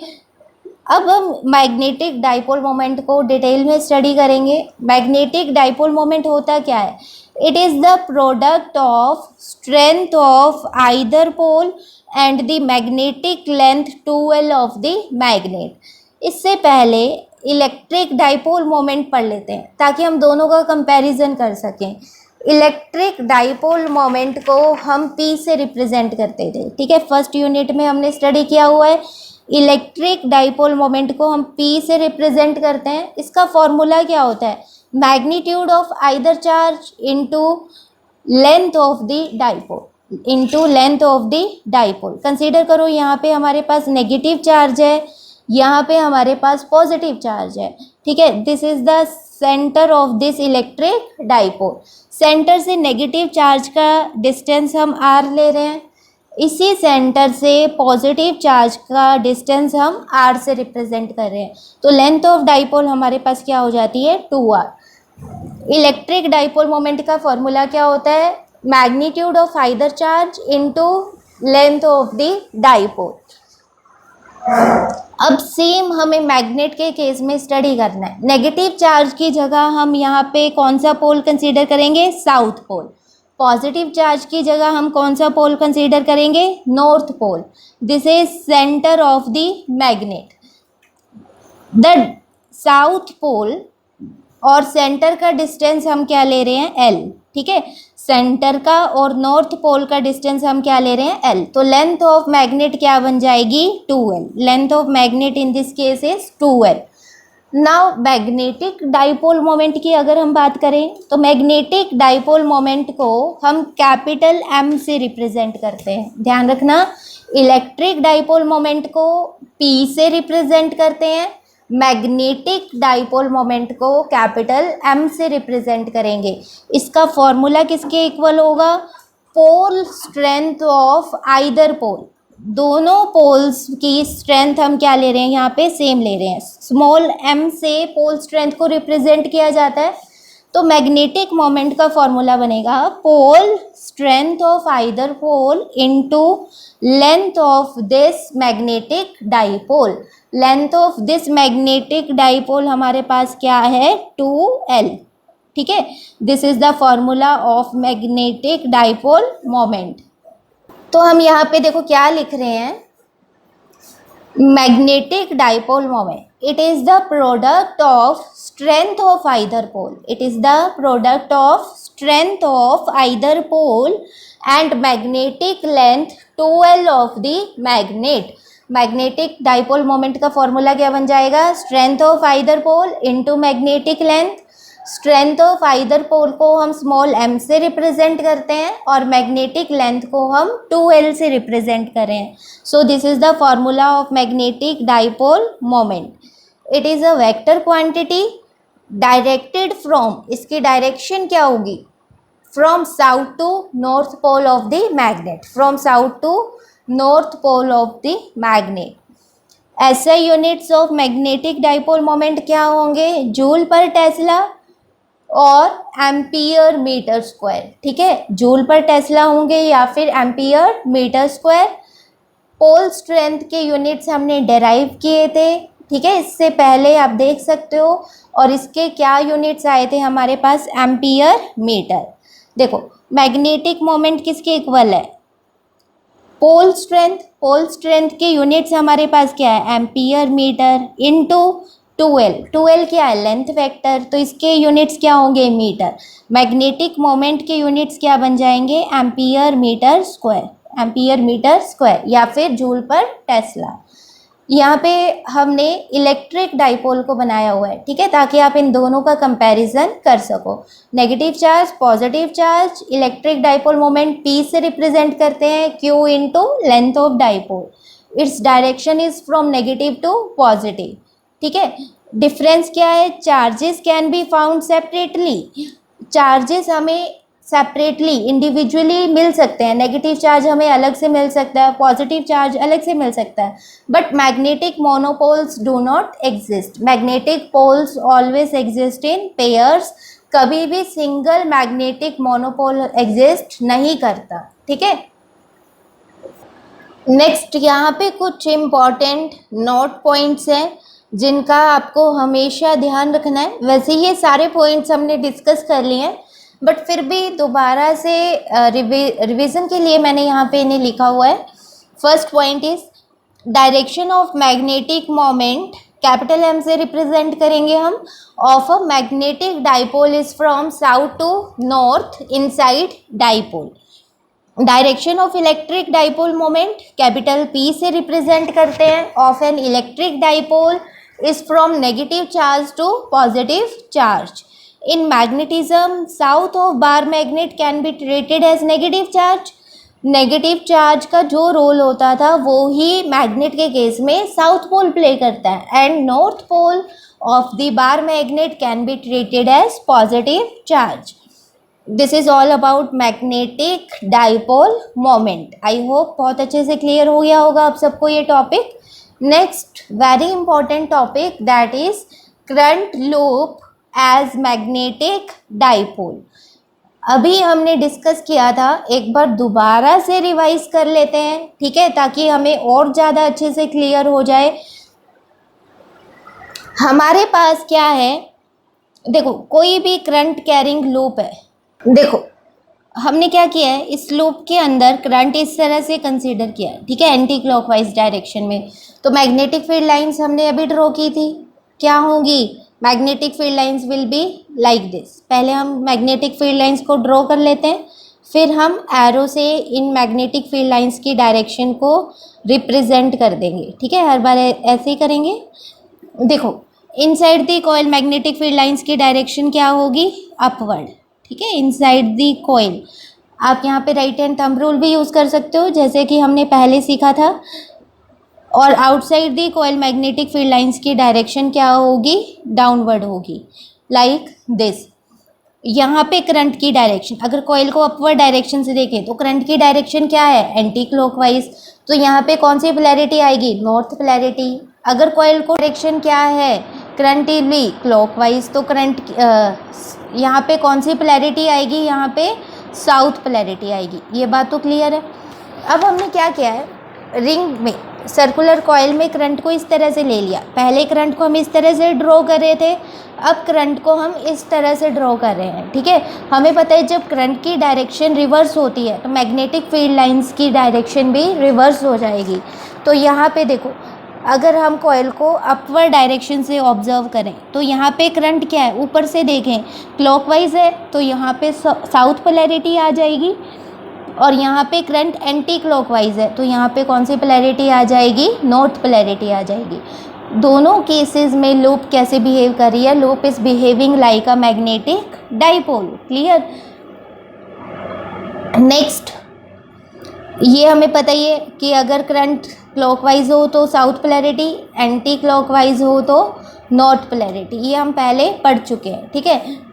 अब हम मैग्नेटिक डाइपोल मोमेंट को डिटेल में स्टडी करेंगे। मैग्नेटिक डाइपोल मोमेंट होता क्या है, it is the product of strength of either pole and the magnetic length 2l of the magnet. इससे पहले इलेक्ट्रिक डाइपोल मोमेंट पढ़ लेते हैं ताकि हम दोनों का कंपैरिजन कर सकें। इलेक्ट्रिक डाइपोल मोमेंट को हम P से रिप्रेजेंट करते थे। ठीक है, फर्स्ट यूनिट में हमने स्टडी किया हुआ है। इलेक्ट्रिक डाइपोल मोमेंट को हम P से रिप्रेजेंट करते हैं। इसका फॉर्मूला क्या होता है, magnitude of either charge into length of the dipole, consider करो यहाँ पे हमारे पास नेगेटिव चार्ज है, यहाँ पे हमारे पास पॉजिटिव चार्ज है। ठीक है, this is the centre of this electric dipole. Centre से नेगेटिव चार्ज का डिस्टेंस हम r ले रहे हैं, इसी सेंटर से पॉजिटिव चार्ज का डिस्टेंस हम r से रिप्रेजेंट कर रहे हैं। तो लेंथ ऑफ डाइपोल हमारे पास क्या हो जाती है, 2r। इलेक्ट्रिक डाइपोल मोमेंट का फॉर्मूला क्या होता है, magnitude of either charge into length of the dipole. अब सेम हमें मैग्नेट के केस में स्टडी करना है। नेगेटिव चार्ज की जगह हम यहाँ पे कौन सा पोल कंसीडर करेंगे, साउथ पोल। पॉजिटिव चार्ज की जगह हम कौन सा पोल कंसीडर करेंगे, north pole. This is centre of the magnet. The south pole और सेंटर का डिस्टेंस हम क्या ले रहे हैं, L। ठीक है, सेंटर का और नॉर्थ पोल का डिस्टेंस हम क्या ले रहे हैं, L। तो लेंथ ऑफ मैग्नेट क्या बन जाएगी, 2L। Length of magnet in this case is 2L। Now magnetic dipole moment की अगर हम बात करें तो मैग्नेटिक डाइपोल मोमेंट को हम कैपिटल एम से रिप्रेजेंट करते हैं। ध्यान रखना, इलेक्ट्रिक डाइपोल मोमेंट को पी से रिप्रेजेंट करते हैं, मैग्नेटिक डाइपोल मोमेंट को कैपिटल एम से रिप्रेजेंट करेंगे। इसका फॉर्मूला किसके इक्वल होगा? पोल स्ट्रेंथ ऑफ आइदर पोल। दोनों पोल्स की स्ट्रेंथ हम क्या ले रहे हैं यहाँ पे? सेम ले रहे हैं। स्मॉल एम से पोल स्ट्रेंथ को रिप्रेजेंट किया जाता है, तो मैग्नेटिक मोमेंट का फॉर्मूला बनेगा pole strength of either pole into length of this magnetic dipole. Length of this magnetic dipole हमारे पास क्या है? 2L। ठीक है, this is the formula of magnetic dipole moment. तो हम यहाँ पे देखो क्या लिख रहे हैं, magnetic dipole moment, it is the product of strength of either pole. It is the product of strength of either pole and magnetic length 2L of the magnet. Magnetic dipole moment का फॉर्मूला क्या बन जाएगा? Strength of either pole into magnetic length. Strength of either pole को हम स्मॉल m से रिप्रेजेंट करते हैं और मैग्नेटिक लेंथ को हम 2L से रिप्रेजेंट कर रहे हैं। So this is the formula of magnetic dipole moment. It is a vector quantity directed from, इसकी डायरेक्शन क्या होगी? From south to north pole of the magnet. From south to north pole of the magnet. ऐसे units of magnetic dipole moment क्या होंगे? जूल पर टेस्ला और एम्पियर मीटर स्क्वायर। ठीक है, जूल पर टेस्ला होंगे या फिर ampere metre square. Pole strength के यूनिट्स हमने डेराइव किए थे, ठीक है, इससे पहले आप देख सकते हो। और इसके क्या यूनिट्स आए थे हमारे पास? Ampere meter. देखो मैग्नेटिक मोमेंट किसके इक्वल है? Pole strength. पोल स्ट्रेंथ के यूनिट्स हमारे पास क्या है? Ampere metre into 2L। 2L क्या है? लेंथ वेक्टर, तो इसके यूनिट्स क्या होंगे? मीटर। मैग्नेटिक मोमेंट के यूनिट्स क्या बन जाएंगे? Ampere metre square. Ampere metre square या फिर जूल पर टेस्ला। यहाँ पे हमने इलेक्ट्रिक डाइपोल को बनाया हुआ है, ठीक है, ताकि आप इन दोनों का कंपैरिजन कर सको। Negative charge, positive charge, electric dipole moment P से रिप्रेजेंट करते हैं, Q into length of dipole. Its direction is from negative to positive. ठीक है, डिफरेंस क्या है? Charges can be found separately. Charges हमें सेपरेटली इंडिविजुअली मिल सकते हैं। नेगेटिव चार्ज हमें अलग से मिल सकता है, पॉजिटिव चार्ज अलग से मिल सकता है, but magnetic monopoles do not exist. Magnetic poles always exist in pairs. कभी भी सिंगल मैग्नेटिक मोनोपोल एग्जिस्ट नहीं करता। ठीक है, नेक्स्ट यहाँ पे कुछ इम्पॉर्टेंट नोट पॉइंट्स हैं जिनका आपको हमेशा ध्यान रखना है। वैसे ये सारे पॉइंट्स हमने डिस्कस कर लिए हैं, बट फिर भी दोबारा से रिवीजन के लिए मैंने यहाँ पे इन्हें लिखा हुआ है। First point is direction of magnetic moment, capital M से रिप्रेजेंट करेंगे हम, of a magnetic dipole is from south to north inside dipole. Direction of electric dipole moment capital P से रिप्रेजेंट करते हैं, of an electric dipole is from negative charge to positive charge. In magnetism, south of bar magnet can be treated as negative charge. Negative charge का जो रोल होता था वो ही मैग्नेट के केस में साउथ पोल प्ले करता है, and north pole of the bar magnet can be treated as positive charge. This is all about magnetic dipole moment. I hope बहुत अच्छे से क्लियर हो गया होगा आप सबको ये topic. Next very important topic that is current loop as magnetic dipole. अभी हमने डिस्कस किया था, एक बार दोबारा से रिवाइज कर लेते हैं, ठीक है, ताकि हमें और ज़्यादा अच्छे से क्लियर हो जाए। हमारे पास क्या है? देखो कोई भी करंट कैरिंग लूप है। देखो हमने क्या किया है, इस लूप के अंदर करंट इस तरह से कंसीडर किया है, ठीक है, एंटी क्लॉकवाइज डायरेक्शन में। तो मैग्नेटिक फील्ड लाइंस हमने अभी ड्रॉ की थी, क्या होंगी? Magnetic field lines will be like this. पहले हम मैग्नेटिक फील्ड लाइंस को ड्रॉ कर लेते हैं, फिर हम एरो से इन मैग्नेटिक फील्ड लाइंस की डायरेक्शन को रिप्रेजेंट कर देंगे, ठीक है, हर बार ऐसे ही करेंगे। देखो inside the coil magnetic field lines की डायरेक्शन क्या होगी, अपवर्ड, ठीक है, इनसाइड द कॉइल। आप यहाँ पे राइट हैंड थंब रूल भी यूज़ कर सकते हो जैसे कि हमने पहले सीखा था। और outside the coil magnetic field lines की डायरेक्शन क्या होगी, डाउनवर्ड होगी, लाइक दिस। यहाँ पे करंट की डायरेक्शन, अगर कॉइल को अपवर्ड डायरेक्शन से देखें तो करंट की डायरेक्शन क्या है, एंटी क्लॉकवाइज। तो यहाँ पे कौन सी पोलैरिटी आएगी, नॉर्थ पोलैरिटी। अगर कॉइल को डायरेक्शन क्या है, करंटली क्लॉकवाइज, तो करंट यहाँ पे कौन सी पोलैरिटी आएगी, यहाँ पे साउथ पोलैरिटी आएगी। ये बात तो क्लियर है। अब हमने क्या किया है, रिंग में सर्कुलर कॉइल में करंट को इस तरह से ले लिया। पहले करंट को हम इस तरह से ड्रॉ कर रहे थे, अब करंट को हम इस तरह से ड्रॉ कर रहे हैं, ठीक है। हमें पता है जब करंट की डायरेक्शन रिवर्स होती है तो मैग्नेटिक फील्ड लाइंस की डायरेक्शन भी रिवर्स हो जाएगी। तो यहाँ पे देखो, अगर हम कॉइल को अपवर्ड डायरेक्शन से ऑब्जर्व करें तो यहाँ पे करंट क्या है, ऊपर से देखें क्लॉकवाइज है तो यहाँ पे साउथ पोलैरिटी आ जाएगी, और यहाँ पे करंट एंटी क्लॉकवाइज है तो यहाँ पे कौन सी पोलैरिटी आ जाएगी, नॉर्थ पोलैरिटी आ जाएगी। दोनों केसेस में लूप कैसे बिहेव कर रही है, loop is behaving like a magnetic dipole, clear. Next, ये हमें पता ही है कि अगर करंट क्लॉकवाइज हो तो साउथ पोलैरिटी, एंटी क्लॉकवाइज हो तो नॉर्थ पोलैरिटी, ये हम पहले पढ़ चुके हैं, ठीक है।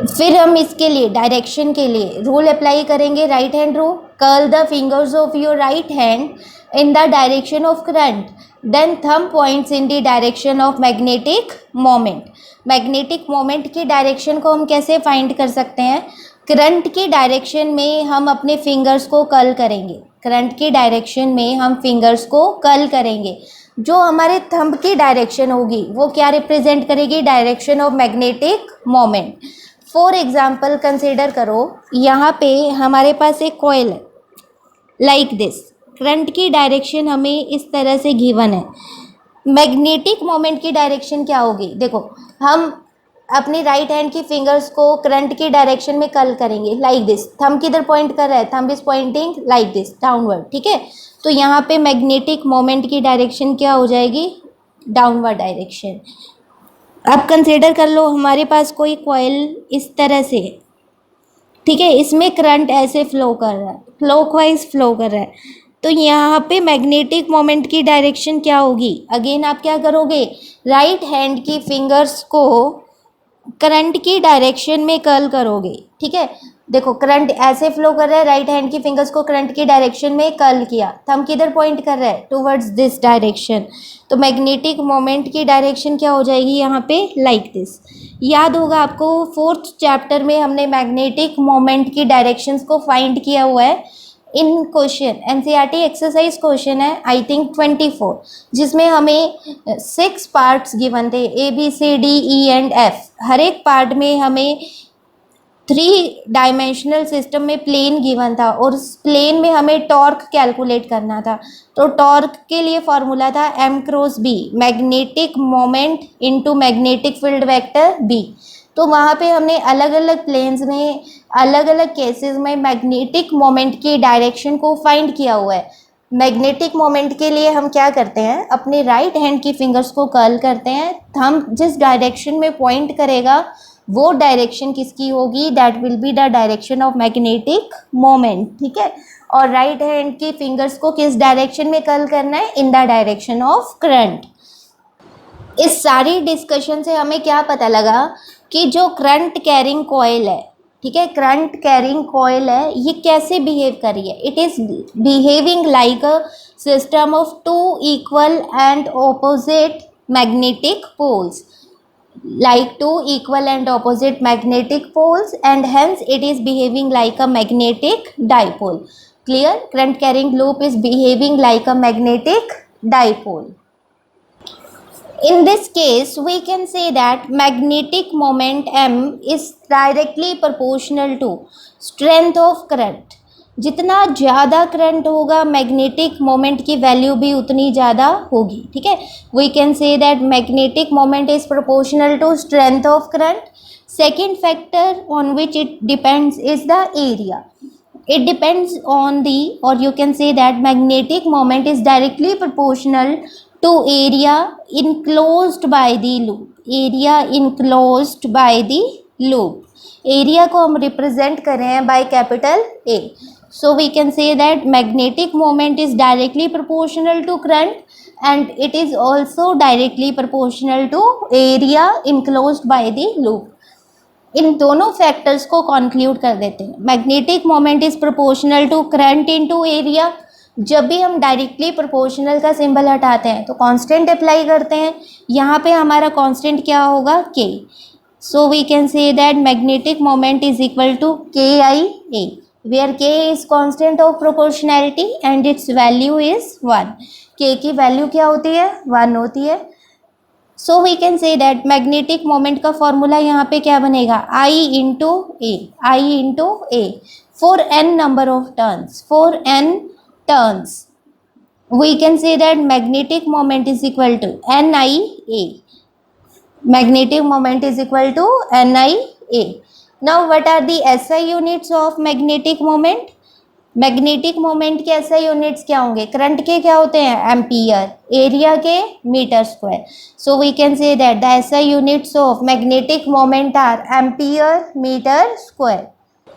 फिर हम इसके लिए डायरेक्शन के लिए रूल अप्लाई करेंगे, right hand rule. Curl the fingers of your right hand in the direction of current, then thumb points in the direction of magnetic moment. Magnetic moment की डायरेक्शन को हम कैसे फाइंड कर सकते हैं, करंट की डायरेक्शन में हम अपने फिंगर्स को कर्ल करेंगे, करंट की डायरेक्शन में हम फिंगर्स को कर्ल करेंगे। जो हमारे थंब की डायरेक्शन होगी वो क्या रिप्रेजेंट करेगी, direction of magnetic moment. For example consider करो, यहाँ पे हमारे पास एक कॉइल है लाइक दिस, करंट की डायरेक्शन हमें इस तरह से गिवन है। मैग्नेटिक मोमेंट की डायरेक्शन क्या होगी, देखो हम अपनी राइट हैंड की फिंगर्स को करंट की डायरेक्शन में कर्ल करेंगे लाइक दिस। थंब किधर पॉइंट कर रहा है, thumb is pointing like this downward, ठीक है। तो यहाँ पे मैग्नेटिक मोमेंट की डायरेक्शन क्या हो जाएगी, डाउनवर्ड डायरेक्शन। अब कंसिडर कर लो हमारे पास कोई कॉइल इस तरह से, ठीक है, इसमें करंट ऐसे फ्लो कर रहा है, क्लॉकवाइज फ्लो कर रहा है, तो यहाँ पे मैग्नेटिक मोमेंट की डायरेक्शन क्या होगी। अगेन आप क्या करोगे, राइट हैंड की फिंगर्स को करंट की डायरेक्शन में कर्ल करोगे, ठीक है। देखो करंट ऐसे फ्लो कर रहा है, राइट हैंड की फिंगर्स को करंट की डायरेक्शन में कर्ल किया, थंब किधर पॉइंट कर रहा है, टुवर्ड्स दिस डायरेक्शन। तो मैग्नेटिक मोमेंट की डायरेक्शन क्या हो जाएगी यहाँ पे, लाइक दिस। याद होगा आपको, 4th चैप्टर में हमने मैग्नेटिक मोमेंट की डायरेक्शंस को फाइंड किया हुआ है इन क्वेश्चन, एनसीईआरटी एक्सरसाइज क्वेश्चन है आई थिंक 24, जिसमें हमें 6 पार्ट्स गिवन थे, A B C D E and F. हर एक पार्ट में हमें 3 डायमेंशनल सिस्टम में प्लेन गिवन था और उस प्लेन में हमें टॉर्क कैलकुलेट करना था। तो टॉर्क के लिए फॉर्मूला था m cross b, magnetic moment into magnetic field vector b। तो वहाँ पे हमने अलग अलग प्लेन्स में अलग अलग केसेस में मैग्नेटिक मोमेंट की डायरेक्शन को फाइंड किया हुआ है। मैग्नेटिक मोमेंट के लिए हम क्या करते हैं, अपने राइट हैंड की फिंगर्स को कर्ल करते हैं, थंब जिस डायरेक्शन में पॉइंट करेगा वो डायरेक्शन किसकी होगी, that will be the direction of magnetic moment, ठीक है। और राइट हैंड की फिंगर्स को किस डायरेक्शन में कर्ल करना है, इन द डायरेक्शन ऑफ करंट। इस सारी डिस्कशन से हमें क्या पता लगा कि जो करंट कैरिंग कॉइल है, ठीक है, करंट कैरिंग कॉइल है, ये कैसे बिहेव कर रही है, it is behaving like a system of 2 equal and opposite magnetic poles, like 2 equal and opposite magnetic poles, and hence it is behaving like a magnetic dipole. Clear? Current carrying loop is behaving like a magnetic dipole. In this case we can say that magnetic moment m is directly proportional to strength of current. जितना ज़्यादा करंट होगा मैग्नेटिक मोमेंट की वैल्यू भी उतनी ज़्यादा होगी, ठीक है। We can say that magnetic moment is proportional to strength of current. Second factor on which it depends is the area, it depends on the, or you can say that magnetic moment is directly proportional to area enclosed by the loop. area enclosed by the loop. Area को हम रिप्रेजेंट कर रहे हैं by capital A. So we can say that magnetic moment is directly proportional to current and it is also directly proportional to area enclosed by the loop. इन दोनों फैक्टर्स को कंक्लूड कर देते हैं. Magnetic moment is proportional to current into area. जब भी हम डायरेक्टली प्रोपोर्शनल का सिंबल हटाते हैं तो कांस्टेंट अप्लाई करते हैं. यहाँ पे हमारा कांस्टेंट क्या होगा, K. So we can say that magnetic moment is equal to K I A, where K is constant of proportionality and its value is 1. K की वैल्यू क्या होती है, 1 होती है. So we can say that magnetic moment का फॉर्मूला यहाँ पे क्या बनेगा, I into A for N number of turns. For N turns we can say that magnetic moment is equal to NIA. Magnetic moment is equal to NIA. Now what are the SI units of magnetic moment? Magnetic moment के SI यूनिट्स क्या होंगे, करंट के क्या होते हैं, एम्पियर, एरिया के metre square. So we can say that the SI units of magnetic moment are ampere metre square.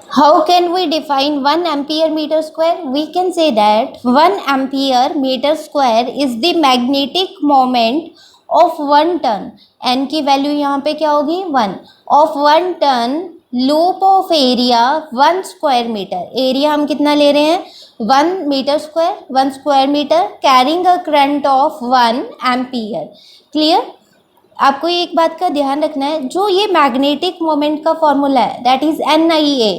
How can we define 1 ampere meter square? We can say that 1 ampere meter square is the magnetic moment of 1 ton. N की वैल्यू यहाँ पे क्या होगी, 1. Of 1 ton loop of area 1 square meter. Area हम कितना ले रहे हैं, 1 metre square, 1 square metre, carrying a current of 1 ampere. Clear. आपको एक बात का ध्यान रखना है, जो ये मैग्नेटिक मोमेंट का फॉर्मूला है that is NIA.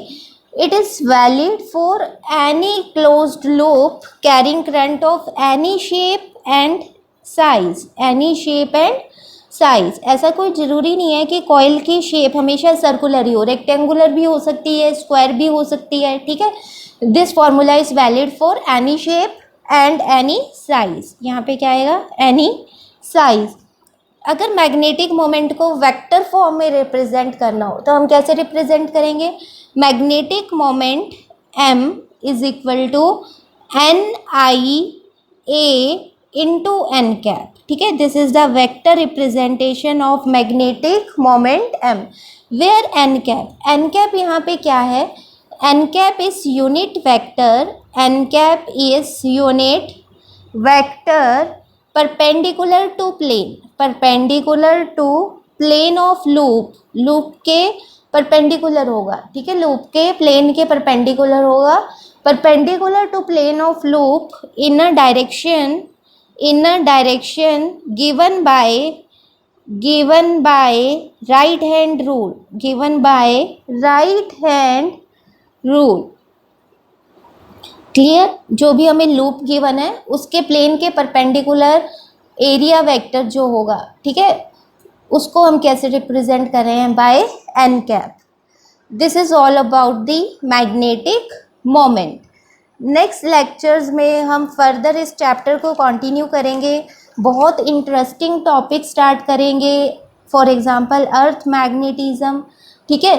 It is valid for any closed loop carrying current of any shape and size. Any shape and size. ऐसा कोई ज़रूरी नहीं है कि कॉइल की शेप हमेशा सर्कुलर ही हो, रेक्टेंगुलर भी हो सकती है, स्क्वायर भी हो सकती है. ठीक है. This formula is valid for any shape and any size. यहाँ पे क्या आएगा, एनी साइज. अगर मैग्नेटिक मोमेंट को वेक्टर फॉर्म में रिप्रेजेंट करना हो तो हम कैसे रिप्रेजेंट करेंगे, magnetic moment M is equal to NIA into n cap. ठीक है. This is the vector representation of magnetic moment M, where n cap यहाँ पे क्या है, n cap is unit vector. N cap is unit vector perpendicular to plane of loop. Loop के परपेंडिकुलर होगा. ठीक है. लूप के प्लेन के परपेंडिकुलर होगा. Perpendicular to plane of loop in a direction given by right hand rule. Clear. जो भी हमें लूप गिवन है उसके प्लेन के परपेंडिकुलर एरिया वेक्टर जो होगा, ठीक है, उसको हम कैसे रिप्रेजेंट कर रहे हैं, by n cap. This is all about the magnetic moment. Next lectures में हम फर्दर इस चैप्टर को कंटिन्यू करेंगे. बहुत इंटरेस्टिंग टॉपिक स्टार्ट करेंगे, फॉर एग्जांपल अर्थ मैग्नेटिज्म. ठीक है.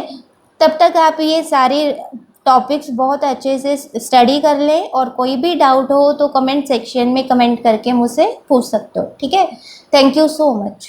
तब तक आप ये सारे टॉपिक्स बहुत अच्छे से स्टडी कर लें और कोई भी डाउट हो तो कमेंट सेक्शन में कमेंट करके मुझसे पूछ सकते हो. ठीक है. Thank you so much.